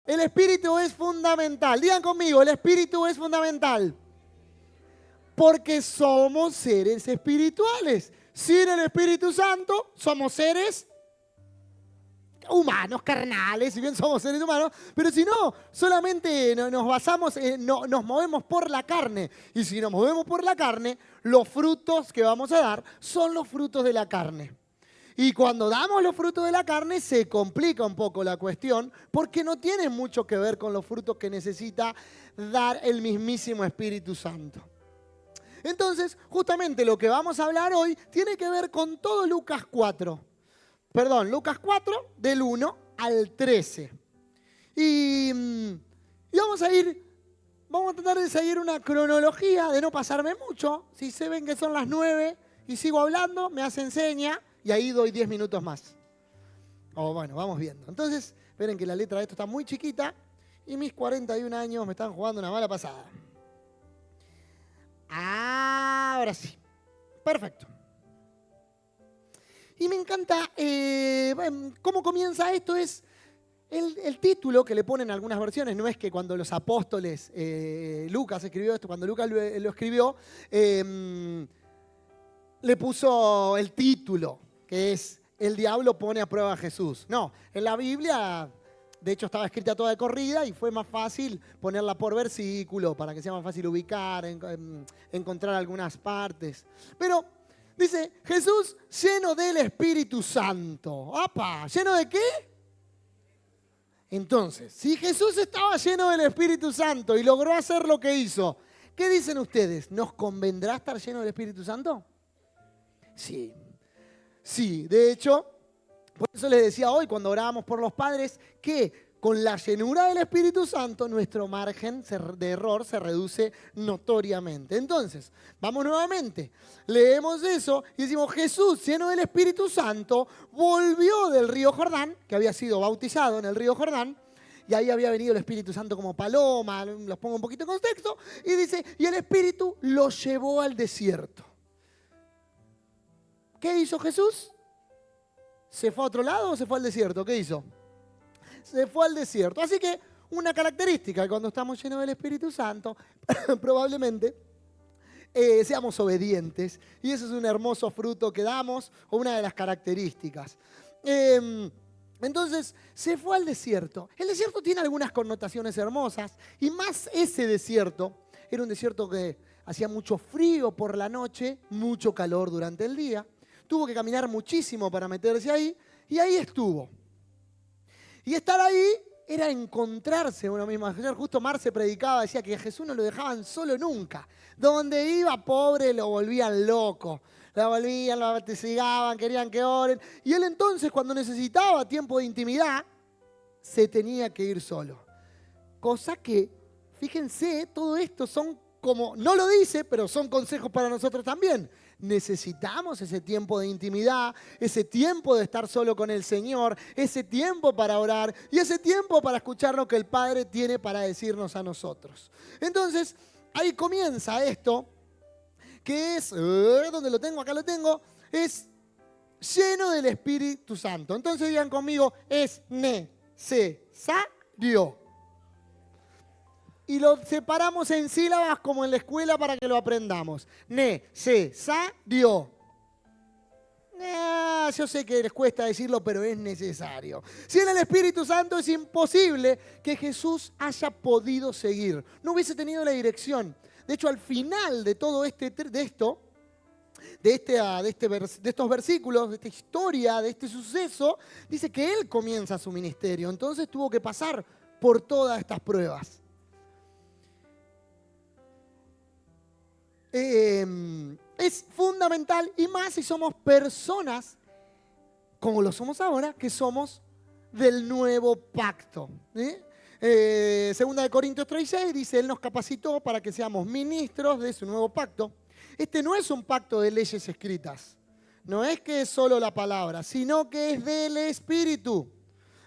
El espíritu es fundamental. Digan conmigo, el espíritu es fundamental. Porque somos seres espirituales. Sin el Espíritu Santo somos seres humanos, carnales, si bien somos seres humanos, pero si no, solamente nos basamos nos movemos por la carne. Y si nos movemos por la carne, los frutos que vamos a dar son los frutos de la carne. Y cuando damos los frutos de la carne se complica un poco la cuestión porque no tiene mucho que ver con los frutos que necesita dar el mismísimo Espíritu Santo. Entonces, justamente lo que vamos a hablar hoy tiene que ver con todo Lucas 4. Perdón, Lucas 4 del 1 al 13. Y vamos a tratar de seguir una cronología, de no pasarme mucho. Si se ven que son las 9 y sigo hablando, me hacen seña. Y ahí doy 10 minutos más. Bueno, vamos viendo. Entonces, esperen que la letra de esto está muy chiquita y mis 41 años me están jugando una mala pasada. Ahora sí. Perfecto. Y me encanta cómo comienza esto. Es el título que le ponen en algunas versiones. No es que cuando los apóstoles, Lucas escribió esto, cuando Lucas lo escribió, le puso el título, que es El diablo pone a prueba a Jesús. No, en la Biblia, de hecho estaba escrita toda de corrida y fue más fácil ponerla por versículo para que sea más fácil ubicar, encontrar algunas partes. Pero dice, Jesús lleno del Espíritu Santo. ¡Apa! ¿Lleno de qué? Entonces, si Jesús estaba lleno del Espíritu Santo y logró hacer lo que hizo, ¿qué dicen ustedes? ¿Nos convendrá estar lleno del Espíritu Santo? Sí. Sí, de hecho, por eso les decía hoy cuando orábamos por los padres que con la llenura del Espíritu Santo nuestro margen de error se reduce notoriamente. Entonces, vamos nuevamente, leemos eso y decimos Jesús lleno del Espíritu Santo volvió del río Jordán, que había sido bautizado en el río Jordán, y ahí había venido el Espíritu Santo como paloma, los pongo un poquito en contexto, y dice, y el Espíritu lo llevó al desierto. ¿Qué hizo Jesús? ¿Se fue a otro lado o se fue al desierto? ¿Qué hizo? Se fue al desierto. Así que una característica cuando estamos llenos del Espíritu Santo, probablemente seamos obedientes. Y eso es un hermoso fruto que damos, o una de las características. Entonces, se fue al desierto. El desierto tiene algunas connotaciones hermosas, y más ese desierto, era un desierto que hacía mucho frío por la noche, mucho calor durante el día. Tuvo que caminar muchísimo para meterse ahí, y ahí estuvo. Y estar ahí era encontrarse uno mismo. Ayer justo Marce predicaba, decía que a Jesús no lo dejaban solo nunca. Donde iba, pobre, lo volvían loco. Lo volvían, lo atosigaban, querían que oren. Y él entonces, cuando necesitaba tiempo de intimidad, se tenía que ir solo. Cosa que, fíjense, todo esto son como, no lo dice, pero son consejos para nosotros también. Necesitamos ese tiempo de intimidad, ese tiempo de estar solo con el Señor, ese tiempo para orar y ese tiempo para escuchar lo que el Padre tiene para decirnos a nosotros. Entonces, ahí comienza esto, que es, ¿dónde lo tengo? Acá lo tengo, es lleno del Espíritu Santo. Entonces digan conmigo, es necesario. Y lo separamos en sílabas como en la escuela para que lo aprendamos. Necesario. Yo sé que les cuesta decirlo, pero es necesario. Sin el Espíritu Santo es imposible que Jesús haya podido seguir. No hubiese tenido la dirección. De hecho, al final de todo de estos versículos, de esta historia, de este suceso, dice que Él comienza su ministerio. Entonces tuvo que pasar por todas estas pruebas. Es fundamental, y más si somos personas, como lo somos ahora, que somos del nuevo pacto. Segunda de Corintios 3:6 dice, Él nos capacitó para que seamos ministros de su nuevo pacto. Este no es un pacto de leyes escritas, no es que es solo la palabra, sino que es del Espíritu.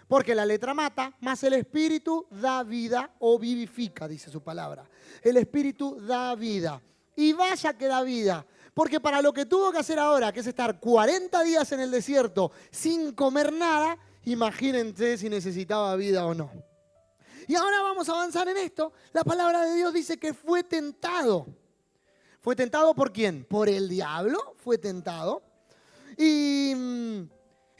Porque la letra mata, mas el Espíritu da vida o vivifica, dice su palabra. El Espíritu da vida. Y vaya que da vida, Porque para lo que tuvo que hacer ahora, que es estar 40 días en el desierto sin comer nada, imagínense si necesitaba vida o no. Y ahora vamos a avanzar en esto. La palabra de Dios dice que fue tentado. ¿Fue tentado por quién? Por el diablo, fue tentado. Y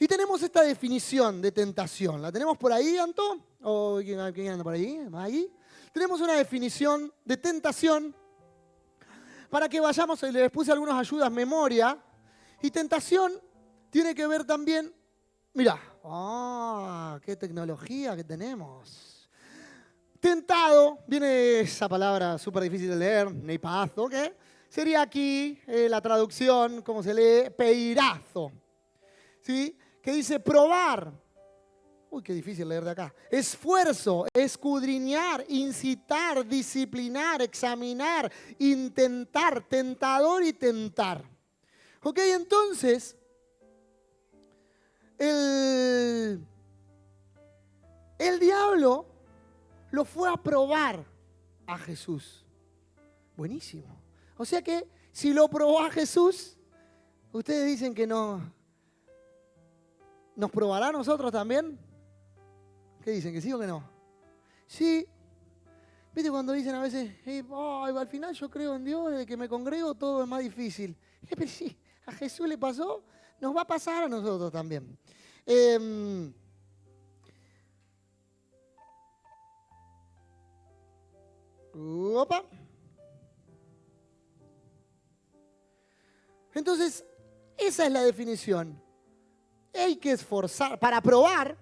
tenemos esta definición de tentación. ¿La tenemos por ahí, Anto? ¿O quién anda por ahí? ¿Ahí? Tenemos una definición de tentación para que vayamos, les puse algunas ayudas, memoria. Y tentación tiene que ver también, mirá, qué tecnología que tenemos. Tentado, viene esa palabra súper difícil de leer, neipazo, ¿ok? Sería aquí la traducción, ¿cómo se lee? Peirazo, ¿sí? Que dice probar. Uy, qué difícil leer de acá. Esfuerzo, escudriñar, incitar, disciplinar, examinar, intentar, tentador y tentar. Ok, entonces, el diablo lo fue a probar a Jesús. Buenísimo. O sea que si lo probó a Jesús, ustedes dicen que no. ¿Nos probará a nosotros también? ¿Qué dicen? ¿Que sí o que no? Sí. ¿Viste cuando dicen a veces, al final yo creo en Dios, desde que me congrego todo es más difícil? Pero sí, a Jesús le pasó, nos va a pasar a nosotros también. Opa. Entonces, esa es la definición. Hay que esforzar, para probar,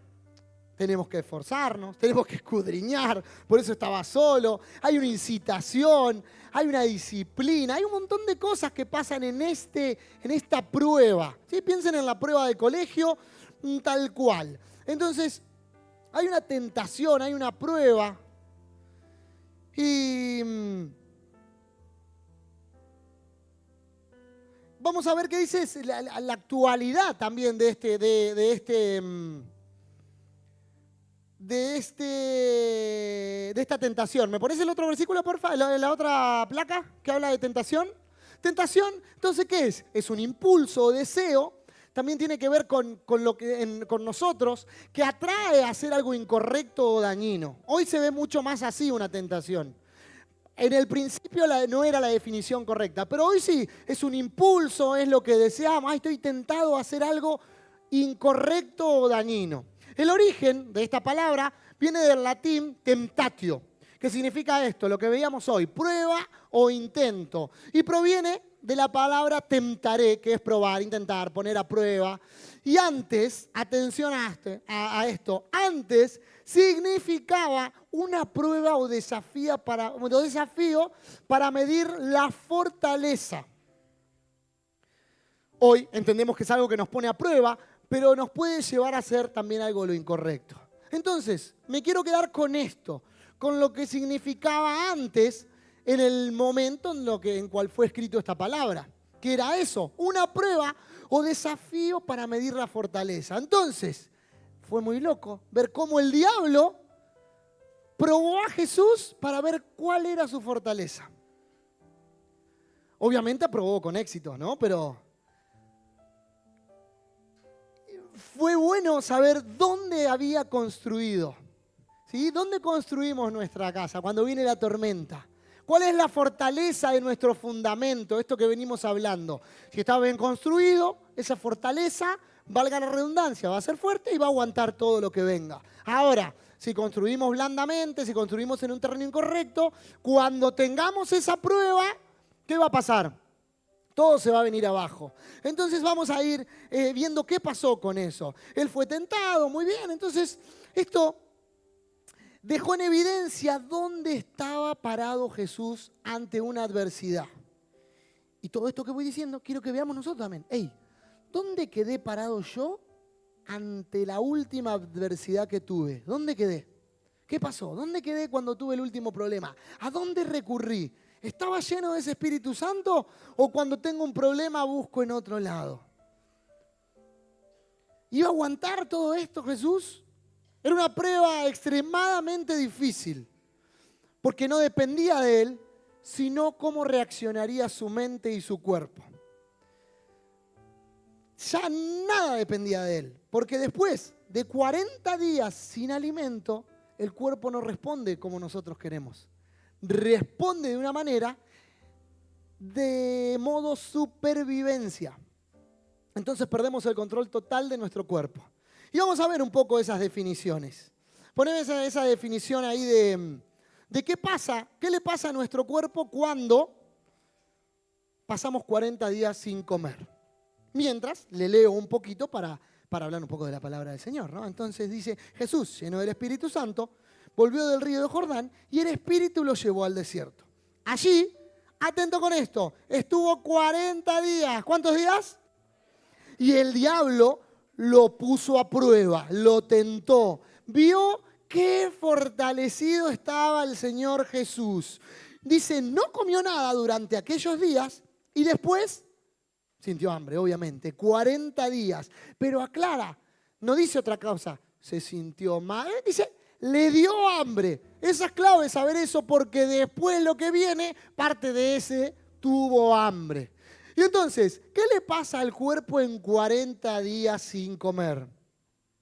tenemos que esforzarnos, tenemos que escudriñar, por eso estaba solo, hay una incitación, hay una disciplina, hay un montón de cosas que pasan en esta prueba. ¿Sí? Piensen en la prueba de colegio, tal cual. Entonces, hay una tentación, hay una prueba, y vamos a ver qué dice la actualidad también de esta tentación. ¿Me pones el otro versículo, porfa? La otra placa que habla de tentación. Tentación, entonces, ¿qué es? Es un impulso o deseo. También tiene que ver con nosotros, que atrae a hacer algo incorrecto o dañino. Hoy se ve mucho más así una tentación. En el principio no era la definición correcta, pero hoy sí, es un impulso, es lo que deseamos. Estoy tentado a hacer algo incorrecto o dañino. El origen de esta palabra viene del latín temptatio, que significa esto, lo que veíamos hoy, prueba o intento. Y proviene de la palabra temptaré, que es probar, intentar, poner a prueba. Y antes, atención a esto, antes significaba una prueba o desafío para medir la fortaleza. Hoy entendemos que es algo que nos pone a prueba, pero nos puede llevar a hacer también algo lo incorrecto. Entonces, me quiero quedar con esto, con lo que significaba antes en el momento en cual fue escrito esta palabra, que era eso, una prueba o desafío para medir la fortaleza. Entonces, fue muy loco ver cómo el diablo probó a Jesús para ver cuál era su fortaleza. Obviamente probó con éxito, ¿no? Pero fue bueno saber dónde había construido. ¿Sí? ¿Dónde construimos nuestra casa cuando viene la tormenta? ¿Cuál es la fortaleza de nuestro fundamento? Esto que venimos hablando. Si está bien construido, esa fortaleza, valga la redundancia, va a ser fuerte y va a aguantar todo lo que venga. Ahora, si construimos blandamente, si construimos en un terreno incorrecto, cuando tengamos esa prueba, ¿qué va a pasar? Todo se va a venir abajo. Entonces vamos a ir viendo qué pasó con eso. Él fue tentado, muy bien. Entonces esto dejó en evidencia dónde estaba parado Jesús ante una adversidad. Y todo esto que voy diciendo, quiero que veamos nosotros también. ¿Dónde quedé parado yo ante la última adversidad que tuve? ¿Dónde quedé? ¿Qué pasó? ¿Dónde quedé cuando tuve el último problema? ¿A dónde recurrí? ¿Estaba lleno de ese Espíritu Santo o cuando tengo un problema busco en otro lado? ¿Iba a aguantar todo esto Jesús? Era una prueba extremadamente difícil, porque no dependía de él, sino cómo reaccionaría su mente y su cuerpo. ya nada dependía de él. Porque después de 40 días sin alimento, el cuerpo no responde como nosotros queremos. Responde de una manera de modo supervivencia. Entonces perdemos el control total de nuestro cuerpo. Y vamos a ver un poco esas definiciones. Poneme esa definición ahí de qué pasa, qué le pasa a nuestro cuerpo cuando pasamos 40 días sin comer. Mientras, le leo un poquito para hablar un poco de la palabra del Señor, ¿no? Entonces dice, Jesús, lleno del Espíritu Santo, volvió del río de Jordán y el Espíritu lo llevó al desierto. Allí, atento con esto, estuvo 40 días. ¿Cuántos días? Y el diablo lo puso a prueba, lo tentó. Vio qué fortalecido estaba el Señor Jesús. Dice, no comió nada durante aquellos días y después sintió hambre, obviamente, 40 días. Pero aclara, no dice otra cosa, se sintió mal. Dice, le dio hambre. Esa es clave saber eso porque después lo que viene, parte de ese tuvo hambre. Y entonces, ¿qué le pasa al cuerpo en 40 días sin comer?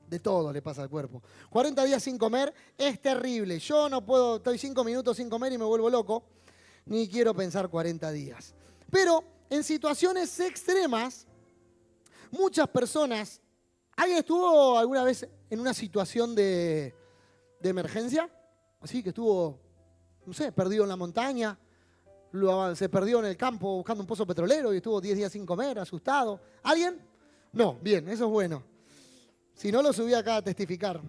De todo le pasa al cuerpo. 40 días sin comer es terrible. Yo no puedo, estoy 5 minutos sin comer y me vuelvo loco. Ni quiero pensar 40 días. Pero en situaciones extremas, muchas personas... ¿Alguien estuvo alguna vez en una situación de emergencia? Así que estuvo, no sé, perdido en la montaña. Se perdió en el campo buscando un pozo petrolero y estuvo 10 días sin comer, asustado. ¿Alguien? No, bien, eso es bueno. Si no, lo subí acá a testificar.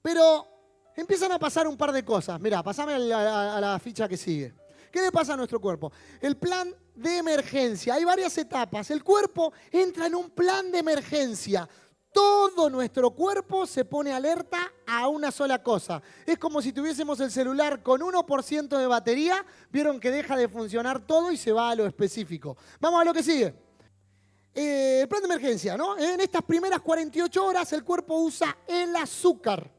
Pero empiezan a pasar un par de cosas. Mirá, pasame a la ficha que sigue. ¿Qué le pasa a nuestro cuerpo? El plan de emergencia. Hay varias etapas. El cuerpo entra en un plan de emergencia. Todo nuestro cuerpo se pone alerta a una sola cosa. Es como si tuviésemos el celular con 1% de batería. Vieron que deja de funcionar todo y se va a lo específico. Vamos a lo que sigue. El plan de emergencia, ¿no? En estas primeras 48 horas el cuerpo usa el azúcar.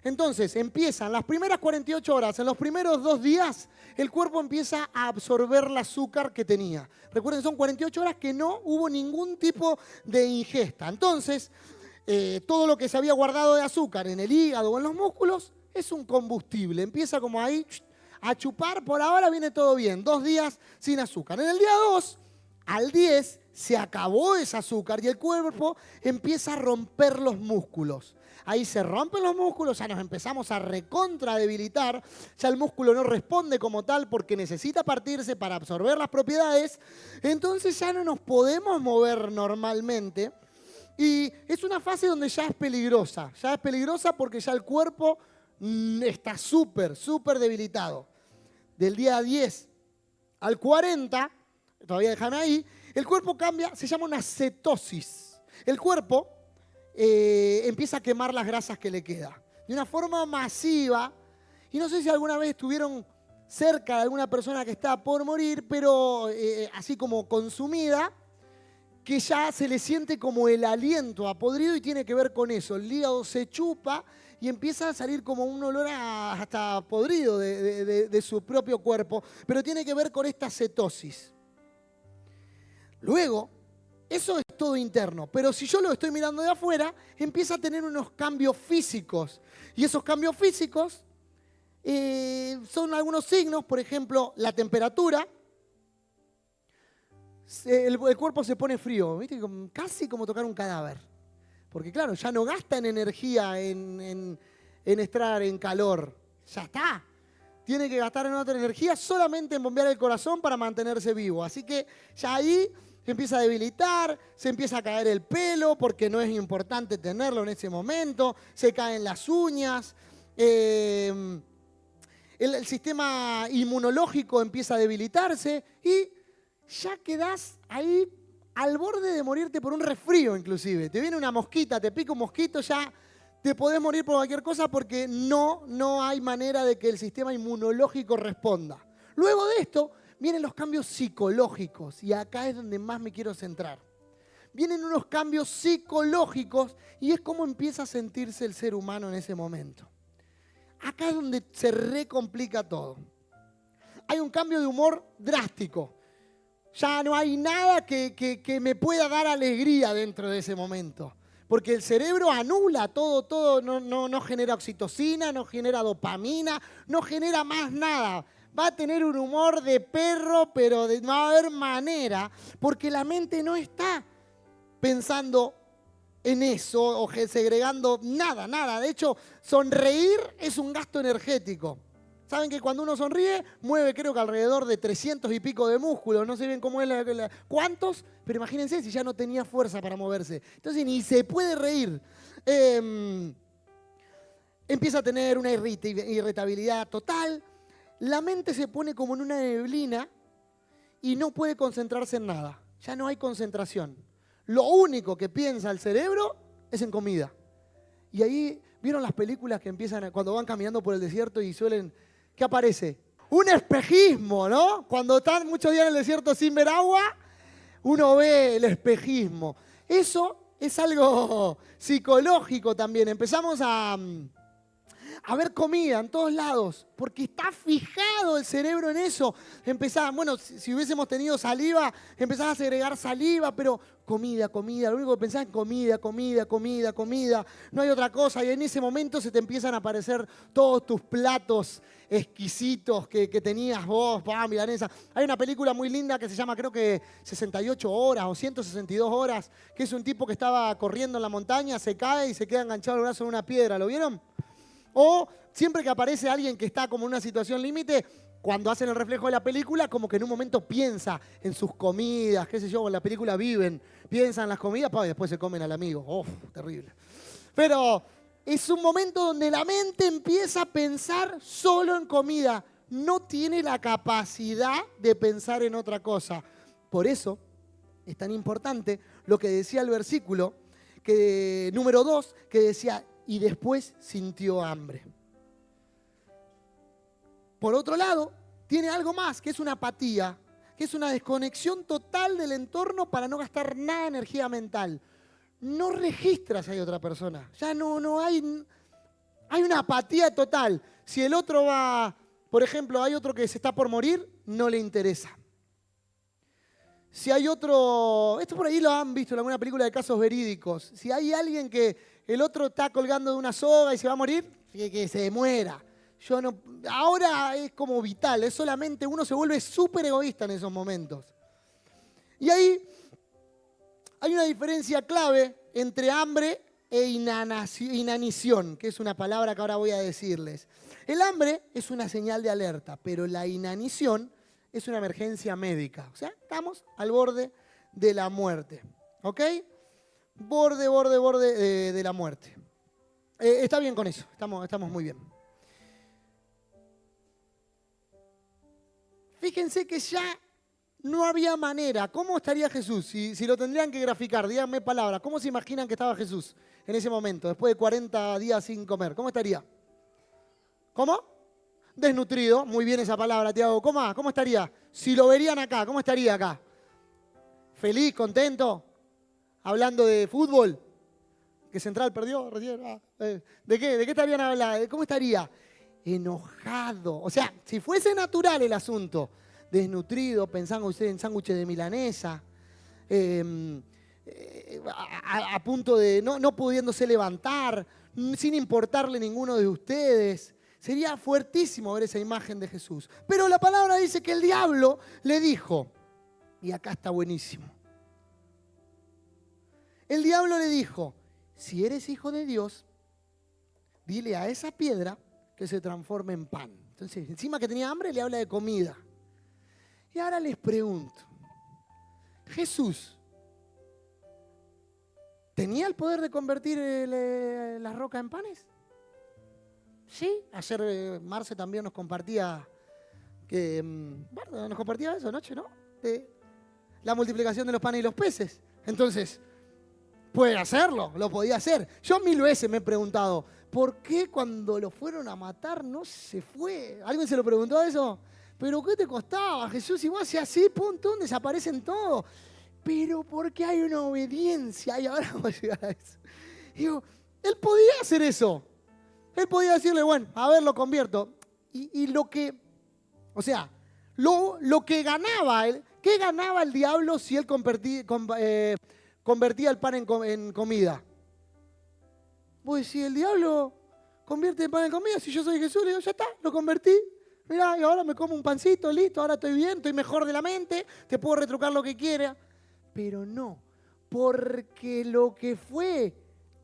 Entonces empiezan las primeras 48 horas, en los primeros 2 días, el cuerpo empieza a absorber el azúcar que tenía. Recuerden, son 48 horas que no hubo ningún tipo de ingesta. Entonces, todo lo que se había guardado de azúcar en el hígado o en los músculos es un combustible. Empieza como ahí a chupar, por ahora viene todo bien. 2 días sin azúcar. En el día 2, al 10, se acabó ese azúcar y el cuerpo empieza a romper los músculos. Ahí se rompen los músculos, ya nos empezamos a recontradebilitar, ya el músculo no responde como tal porque necesita partirse para absorber las propiedades, entonces ya no nos podemos mover normalmente y es una fase donde ya es peligrosa porque ya el cuerpo está súper debilitado. Del día 10 al 40, todavía déjame ahí, el cuerpo cambia, se llama una cetosis. El cuerpo empieza a quemar las grasas que le queda de una forma masiva. Y no sé si alguna vez estuvieron cerca de alguna persona que está por morir, pero así como consumida, que ya se le siente como el aliento a podrido y tiene que ver con eso. El hígado se chupa y empieza a salir como un olor hasta podrido de su propio cuerpo, pero tiene que ver con esta cetosis. Luego, eso es todo interno, pero si yo lo estoy mirando de afuera, empieza a tener unos cambios físicos. Y esos cambios físicos son algunos signos, por ejemplo, la temperatura. El cuerpo se pone frío, ¿viste? Casi como tocar un cadáver. Porque claro, ya no gastan energía en entrar en calor. Ya está. Tiene que gastar en otra energía solamente en bombear el corazón para mantenerse vivo. Así que ya ahí se empieza a debilitar, se empieza a caer el pelo porque no es importante tenerlo en ese momento, se caen las uñas, el sistema inmunológico empieza a debilitarse y ya quedás ahí al borde de morirte por un resfrío inclusive. Te viene una mosquita, te pica un mosquito, ya te podés morir por cualquier cosa porque no hay manera de que el sistema inmunológico responda. Luego de esto vienen los cambios psicológicos y acá es donde más me quiero centrar. Vienen unos cambios psicológicos y es como empieza a sentirse el ser humano en ese momento. Acá es donde se recomplica todo. Hay un cambio de humor drástico. ya no hay nada que me pueda dar alegría dentro de ese momento. Porque el cerebro anula todo, no genera oxitocina, no genera dopamina, no genera más nada. Va a tener un humor de perro, pero no va a haber manera, porque la mente no está pensando en eso o segregando nada. De hecho, sonreír es un gasto energético. Saben que cuando uno sonríe, mueve creo que alrededor de 300 y pico de músculos. No sé bien cómo es cuántos, pero imagínense si ya no tenía fuerza para moverse. Entonces ni se puede reír. Empieza a tener una irritabilidad total. La mente se pone como en una neblina y no puede concentrarse en nada. Ya no hay concentración. Lo único que piensa el cerebro es en comida. Y ahí, ¿vieron las películas que empiezan cuando van caminando por el desierto y suelen... ¿Qué aparece? Un espejismo, ¿no? Cuando están muchos días en el desierto sin ver agua, uno ve el espejismo. Eso es algo psicológico también. Empezamos a ver comida en todos lados, porque está fijado el cerebro en eso. Bueno, si hubiésemos tenido saliva, empezás a segregar saliva, pero comida, lo único que pensás es comida, no hay otra cosa. Y en ese momento se te empiezan a aparecer todos tus platos exquisitos que tenías vos, milanesa. Hay una película muy linda que se llama, creo que 68 horas o 162 horas, que es un tipo que estaba corriendo en la montaña, se cae y se queda enganchado el brazo en una piedra. ¿Lo vieron? O siempre que aparece alguien que está como en una situación límite, cuando hacen el reflejo de la película, como que en un momento piensa en sus comidas, qué sé yo, en la película viven, piensan en las comidas, y después se comen al amigo. ¡Uf! Terrible. Pero es un momento donde la mente empieza a pensar solo en comida. No tiene la capacidad de pensar en otra cosa. Por eso es tan importante lo que decía el versículo número 2, que decía, y después sintió hambre. Por otro lado, tiene algo más, que es una apatía, que es una desconexión total del entorno para no gastar nada de energía mental. No registra si hay otra persona. Ya no hay una apatía total. Si el otro va, por ejemplo, hay otro que se está por morir, no le interesa. Si hay otro, esto por ahí lo han visto en alguna película de casos verídicos, si hay alguien que el otro está colgando de una soga y se va a morir, que se muera. Ahora es como vital, es solamente uno se vuelve súper egoísta en esos momentos. Y ahí hay una diferencia clave entre hambre e inanición, que es una palabra que ahora voy a decirles. El hambre es una señal de alerta, pero la inanición es una emergencia médica. O sea, estamos al borde de la muerte. ¿Ok? Borde de la muerte. Está bien con eso, estamos muy bien. Fíjense que ya no había manera. ¿Cómo estaría Jesús? Si lo tendrían que graficar, díganme palabras. ¿Cómo se imaginan que estaba Jesús en ese momento, después de 40 días sin comer? ¿Cómo estaría? ¿Cómo? Desnutrido. Muy bien esa palabra, Tiago. ¿Cómo estaría? Si lo verían acá, ¿cómo estaría acá? ¿Feliz, contento? ¿Hablando de fútbol? ¿Que Central perdió recién? ¿De qué estarían hablando? ¿Cómo estaría? Enojado. O sea, si fuese natural el asunto, desnutrido, pensando usted en sándwiches de milanesa, a punto de no pudiéndose levantar, sin importarle ninguno de ustedes. Sería fuertísimo ver esa imagen de Jesús. Pero la palabra dice que el diablo le dijo, y acá está buenísimo. El diablo le dijo, si eres hijo de Dios, dile a esa piedra que se transforme en pan. Entonces, encima que tenía hambre, le habla de comida. Y ahora les pregunto, ¿Jesús tenía el poder de convertir la roca en panes? Sí, ayer Marce también nos compartía eso anoche, ¿no? De la multiplicación de los panes y los peces. Entonces, puede hacerlo, lo podía hacer. Yo 1000 veces me he preguntado, ¿por qué cuando lo fueron a matar no se fue? ¿Alguien se lo preguntó eso? ¿Pero qué te costaba, Jesús? Si vos hacías así, pum, desaparecen todos. Pero porque hay una obediencia, y ahora vamos a llegar a eso. Digo, él podía hacer eso. Él podía decirle, bueno, a ver, lo convierto. Y lo que, o sea, lo que ganaba, ¿qué ¿qué ganaba el diablo si él convertía el pan en comida? Pues si el diablo convierte el pan en comida, si yo soy Jesús, le digo, ya está, lo convertí. Mirá, y ahora me como un pancito, listo, ahora estoy bien, estoy mejor de la mente, te puedo retrucar lo que quiera. Pero no, porque lo que fue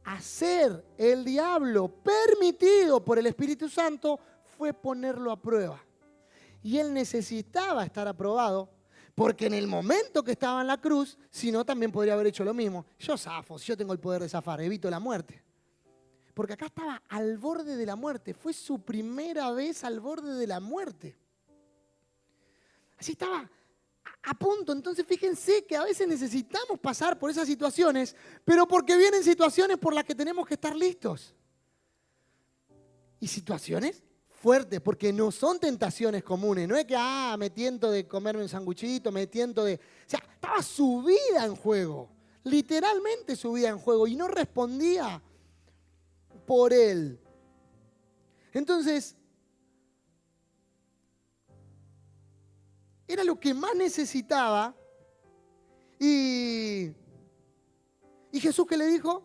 hacer el diablo permitido por el Espíritu Santo fue ponerlo a prueba. Y él necesitaba estar aprobado, porque en el momento que estaba en la cruz, si no, también podría haber hecho lo mismo. Yo zafo, si yo tengo el poder de zafar, evito la muerte. Porque acá estaba al borde de la muerte. Fue su primera vez al borde de la muerte. Así estaba a punto. Entonces fíjense que a veces necesitamos pasar por esas situaciones, pero porque vienen situaciones por las que tenemos que estar listos. Y situaciones fuertes, porque no son tentaciones comunes. No es que, me tiento de comerme un sanguchito, me tiento de... O sea, estaba su vida en juego. Literalmente su vida en juego. Y no respondía por él. Entonces, era lo que más necesitaba. Y Jesús, ¿qué le dijo?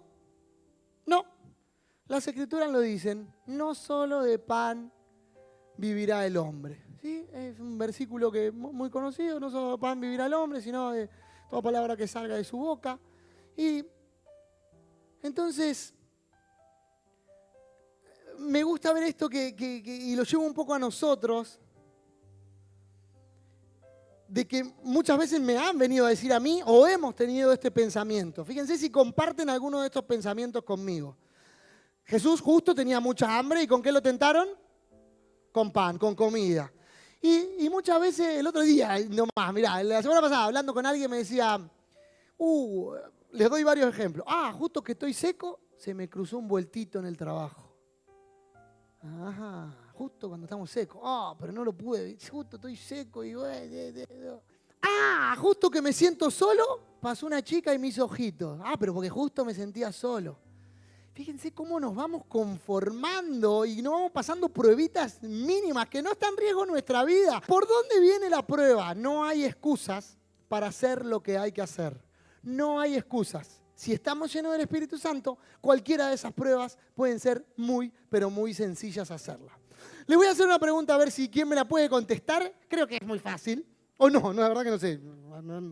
No, las Escrituras lo dicen, no solo de pan vivirá el hombre. ¿Sí? Es un versículo que es muy conocido, no solo de pan vivirá el hombre, sino de toda palabra que salga de su boca. Y entonces, me gusta ver esto y lo llevo un poco a nosotros, de que muchas veces me han venido a decir a mí o hemos tenido este pensamiento. Fíjense si comparten alguno de estos pensamientos conmigo. Jesús justo tenía mucha hambre, ¿y con qué lo tentaron? Con pan, con comida. Y muchas veces, el otro día, nomás, mirá, la semana pasada hablando con alguien me decía, les doy varios ejemplos. Justo que estoy seco, se me cruzó un vueltito en el trabajo. Ajá, justo cuando estamos secos. Pero no lo pude, justo estoy seco y... justo que me siento solo, pasó una chica y me hizo ojitos. Pero porque justo me sentía solo. Fíjense cómo nos vamos conformando y nos vamos pasando pruebitas mínimas que no están en riesgo nuestra vida. ¿Por dónde viene la prueba? No hay excusas para hacer lo que hay que hacer. No hay excusas. Si estamos llenos del Espíritu Santo, cualquiera de esas pruebas pueden ser muy, pero muy sencillas hacerlas. Les voy a hacer una pregunta a ver si quién me la puede contestar. Creo que es muy fácil. O no, la verdad que no sé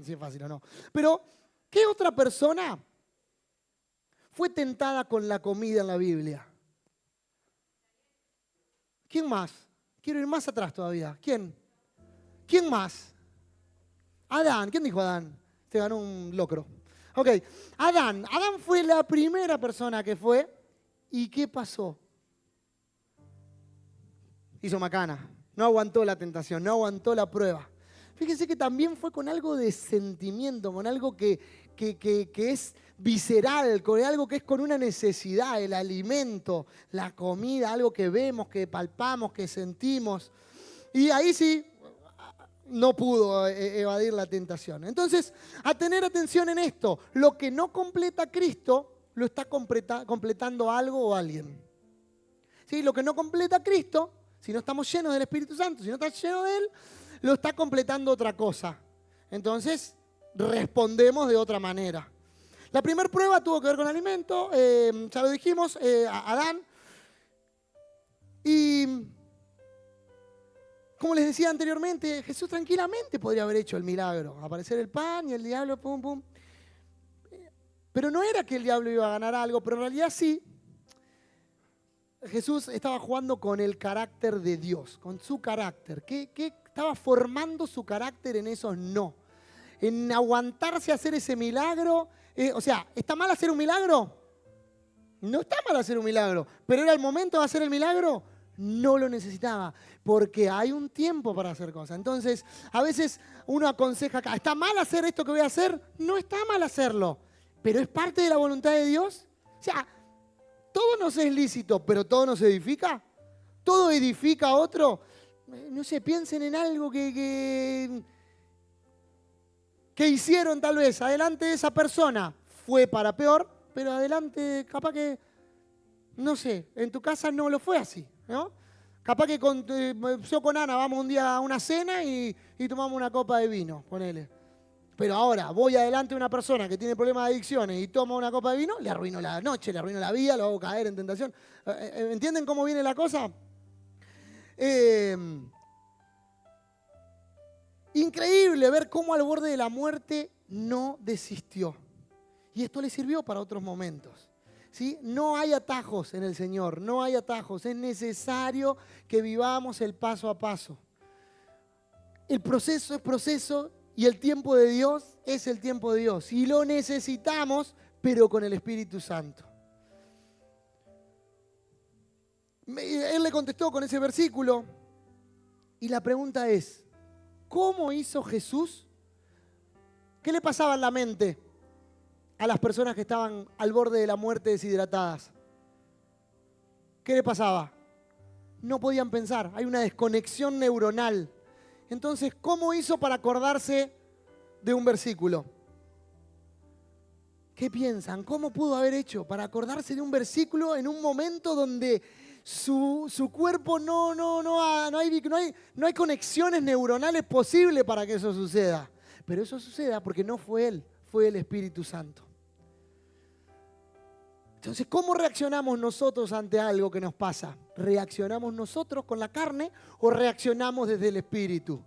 si es fácil o no. Pero, ¿qué otra persona fue tentada con la comida en la Biblia? ¿Quién más? Quiero ir más atrás todavía. ¿Quién? ¿Quién más? Adán. ¿Quién dijo Adán? Se ganó un locro. Ok, Adán fue la primera persona que fue. ¿Y qué pasó? Hizo macana. No aguantó la tentación, no aguantó la prueba. Fíjense que también fue con algo de sentimiento, con algo que es visceral, con algo que es con una necesidad, el alimento, la comida, algo que vemos, que palpamos, que sentimos. Y ahí sí, no pudo evadir la tentación. Entonces, a tener atención en esto, lo que no completa Cristo, lo está completando algo o alguien. ¿Sí? Lo que no completa Cristo, si no estamos llenos del Espíritu Santo, si no estás lleno de Él, lo está completando otra cosa. Entonces, respondemos de otra manera. La primera prueba tuvo que ver con alimento, ya lo dijimos, Adán. Y como les decía anteriormente, Jesús tranquilamente podría haber hecho el milagro. Aparecer el pan y el diablo, pum, pum. Pero no era que el diablo iba a ganar algo, pero en realidad sí. Jesús estaba jugando con el carácter de Dios, con su carácter. ¿Qué estaba formando su carácter en esos no? En aguantarse a hacer ese milagro. ¿Está mal hacer un milagro? No está mal hacer un milagro, pero era el momento de hacer el milagro. No lo necesitaba, porque hay un tiempo para hacer cosas. Entonces, a veces uno aconseja acá, ¿está mal hacer esto que voy a hacer? No está mal hacerlo, pero ¿es parte de la voluntad de Dios? O sea, todo nos es lícito, pero todo nos edifica. Todo edifica a otro. No sé, piensen en algo que hicieron tal vez adelante de esa persona. Fue para peor, pero adelante capaz que, no sé, en tu casa no lo fue así, ¿no? Capaz que yo con Ana vamos un día a una cena y tomamos una copa de vino, ponele. Pero ahora voy adelante de una persona que tiene problemas de adicciones y toma una copa de vino, le arruino la noche, le arruino la vida, lo hago caer en tentación. ¿Entienden cómo viene la cosa? Increíble ver cómo al borde de la muerte no desistió. Y esto le sirvió para otros momentos. ¿Sí? No hay atajos en el Señor, no hay atajos. Es necesario que vivamos el paso a paso. El proceso es proceso y el tiempo de Dios es el tiempo de Dios. Y lo necesitamos, pero con el Espíritu Santo. Él le contestó con ese versículo y la pregunta es, ¿cómo hizo Jesús? ¿Qué le pasaba en la mente a las personas que estaban al borde de la muerte deshidratadas? ¿Qué le pasaba? No podían pensar, hay una desconexión neuronal. Entonces, ¿cómo hizo para acordarse de un versículo? ¿Qué piensan? ¿Cómo pudo haber hecho para acordarse de un versículo en un momento donde su cuerpo no hay conexiones neuronales posibles para que eso suceda? Pero eso suceda porque no fue Él, fue el Espíritu Santo. Entonces, ¿cómo reaccionamos nosotros ante algo que nos pasa? ¿Reaccionamos nosotros con la carne o reaccionamos desde el Espíritu?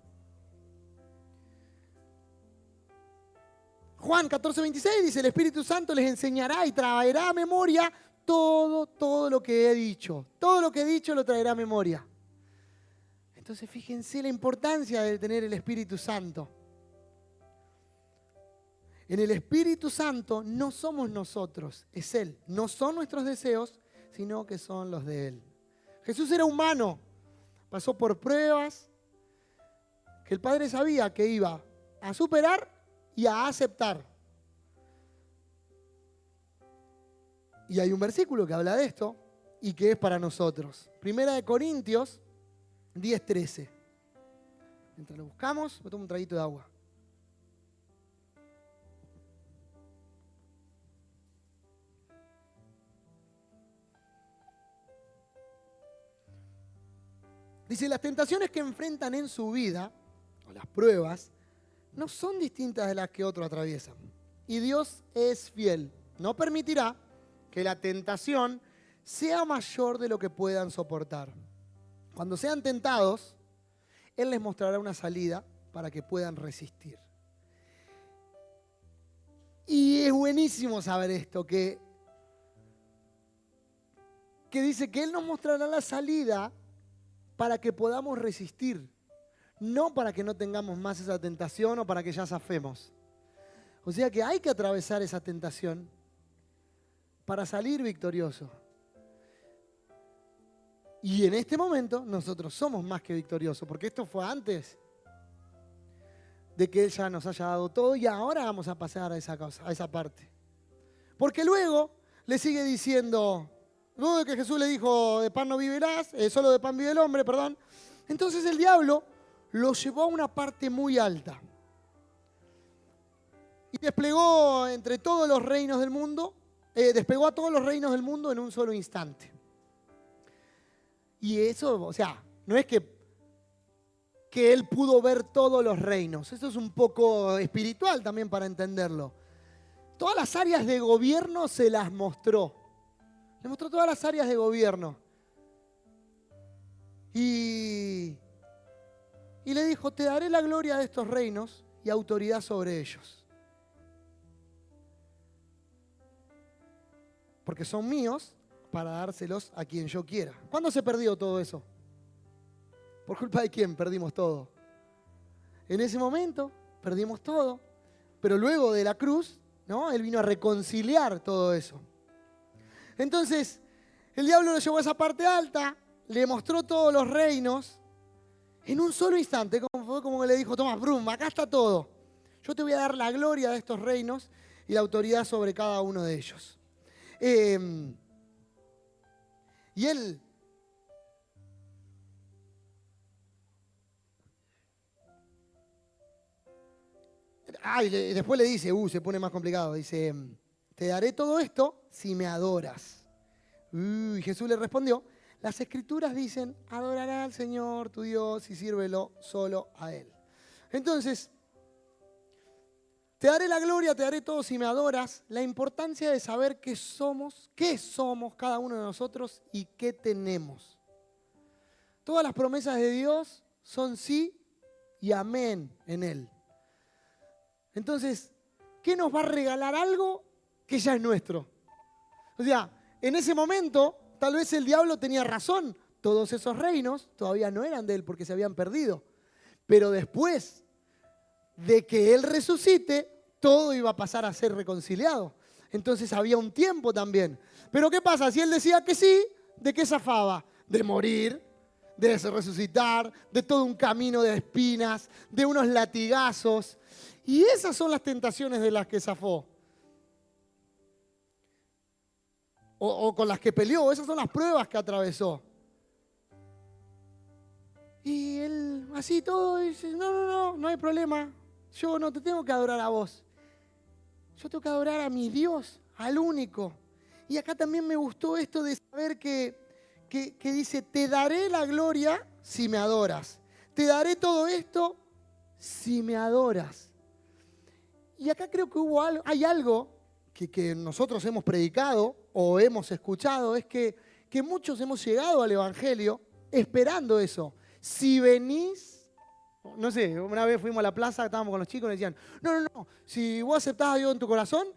Juan 14:26 dice, el Espíritu Santo les enseñará y traerá a memoria todo lo que he dicho. Todo lo que he dicho lo traerá a memoria. Entonces, fíjense la importancia de tener el Espíritu Santo. En el Espíritu Santo no somos nosotros, es Él. No son nuestros deseos, sino que son los de Él. Jesús era humano, pasó por pruebas que el Padre sabía que iba a superar y a aceptar. Y hay un versículo que habla de esto y que es para nosotros. Primera de Corintios 10:13. Mientras lo buscamos, me tomo un traguito de agua. Dice, las tentaciones que enfrentan en su vida, o las pruebas, no son distintas de las que otros atraviesan. Y Dios es fiel. No permitirá que la tentación sea mayor de lo que puedan soportar. Cuando sean tentados, Él les mostrará una salida para que puedan resistir. Y es buenísimo saber esto, que dice que Él nos mostrará la salida para que podamos resistir, no para que no tengamos más esa tentación o para que ya zafemos. O sea que hay que atravesar esa tentación para salir victorioso. Y en este momento nosotros somos más que victoriosos, porque esto fue antes de que Él ya nos haya dado todo y ahora vamos a pasar a esa cosa, a esa parte. Porque luego le sigue diciendo, luego de que Jesús le dijo, de pan no vivirás, solo de pan vive el hombre, perdón. Entonces el diablo lo llevó a una parte muy alta. Y desplegó entre todos los reinos del mundo, despegó a todos los reinos del mundo en un solo instante. Y eso, o sea, no es que él pudo ver todos los reinos. Eso es un poco espiritual también para entenderlo. Todas las áreas de gobierno se las mostró. Le mostró todas las áreas de gobierno. Y le dijo, te daré la gloria de estos reinos y autoridad sobre ellos. Porque son míos para dárselos a quien yo quiera. ¿Cuándo se perdió todo eso? ¿Por culpa de quién perdimos todo? En ese momento perdimos todo, pero luego de la cruz, ¿no? Él vino a reconciliar todo eso. Entonces, el diablo lo llevó a esa parte alta, le mostró todos los reinos en un solo instante, como le dijo, toma, brum, acá está todo. Yo te voy a dar la gloria de estos reinos y la autoridad sobre cada uno de ellos. Y él y después le dice, se pone más complicado, dice, te daré todo esto si me adoras. Y Jesús le respondió, las Escrituras dicen, adorará al Señor tu Dios y sírvelo solo a Él. Entonces, Te daré la gloria, te daré todo si me adoras. La importancia de saber qué somos cada uno de nosotros y qué tenemos. Todas las promesas de Dios son sí y amén en Él. Entonces, ¿qué nos va a regalar algo que ya es nuestro? O sea, en ese momento, tal vez el diablo tenía razón. Todos esos reinos todavía no eran de Él porque se habían perdido. Pero después de que Él resucite, todo iba a pasar a ser reconciliado. Entonces había un tiempo también. Pero ¿qué pasa? Si Él decía que sí, ¿de qué zafaba? De morir, de resucitar, de todo un camino de espinas, de unos latigazos. Y esas son las tentaciones de las que zafó. O con las que peleó. Esas son las pruebas que atravesó. Y él así todo dice, no hay problema. Yo no te tengo que adorar a vos. Yo tengo que adorar a mi Dios, al único. Y acá también me gustó esto de saber que dice, te daré la gloria si me adoras. Te daré todo esto si me adoras. Y acá creo que hay algo que nosotros hemos predicado o hemos escuchado, es que muchos hemos llegado al Evangelio esperando eso. Si venís, no sé, una vez fuimos a la plaza, estábamos con los chicos y nos decían, no, si vos aceptás a Dios en tu corazón,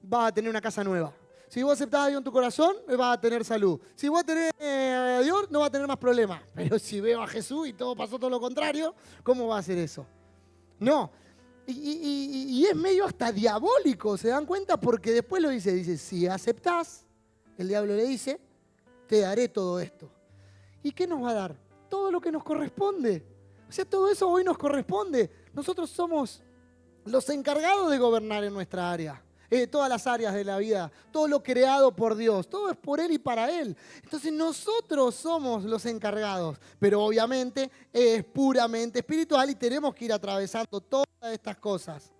vas a tener una casa nueva. Si vos aceptás a Dios en tu corazón, vas a tener salud. Si vos tenés a Dios, no vas a tener más problemas. Pero si veo a Jesús y todo pasó todo lo contrario, ¿cómo va a hacer eso? No. Y es medio hasta diabólico, ¿se dan cuenta? Porque después lo dice, si aceptás, el diablo le dice, te daré todo esto. ¿Y qué nos va a dar? Todo lo que nos corresponde. O sea, todo eso hoy nos corresponde. Nosotros somos los encargados de gobernar en nuestra área. Todas las áreas de la vida, todo lo creado por Dios, todo es por Él y para Él. Entonces nosotros somos los encargados, pero obviamente es puramente espiritual y tenemos que ir atravesando todas estas cosas.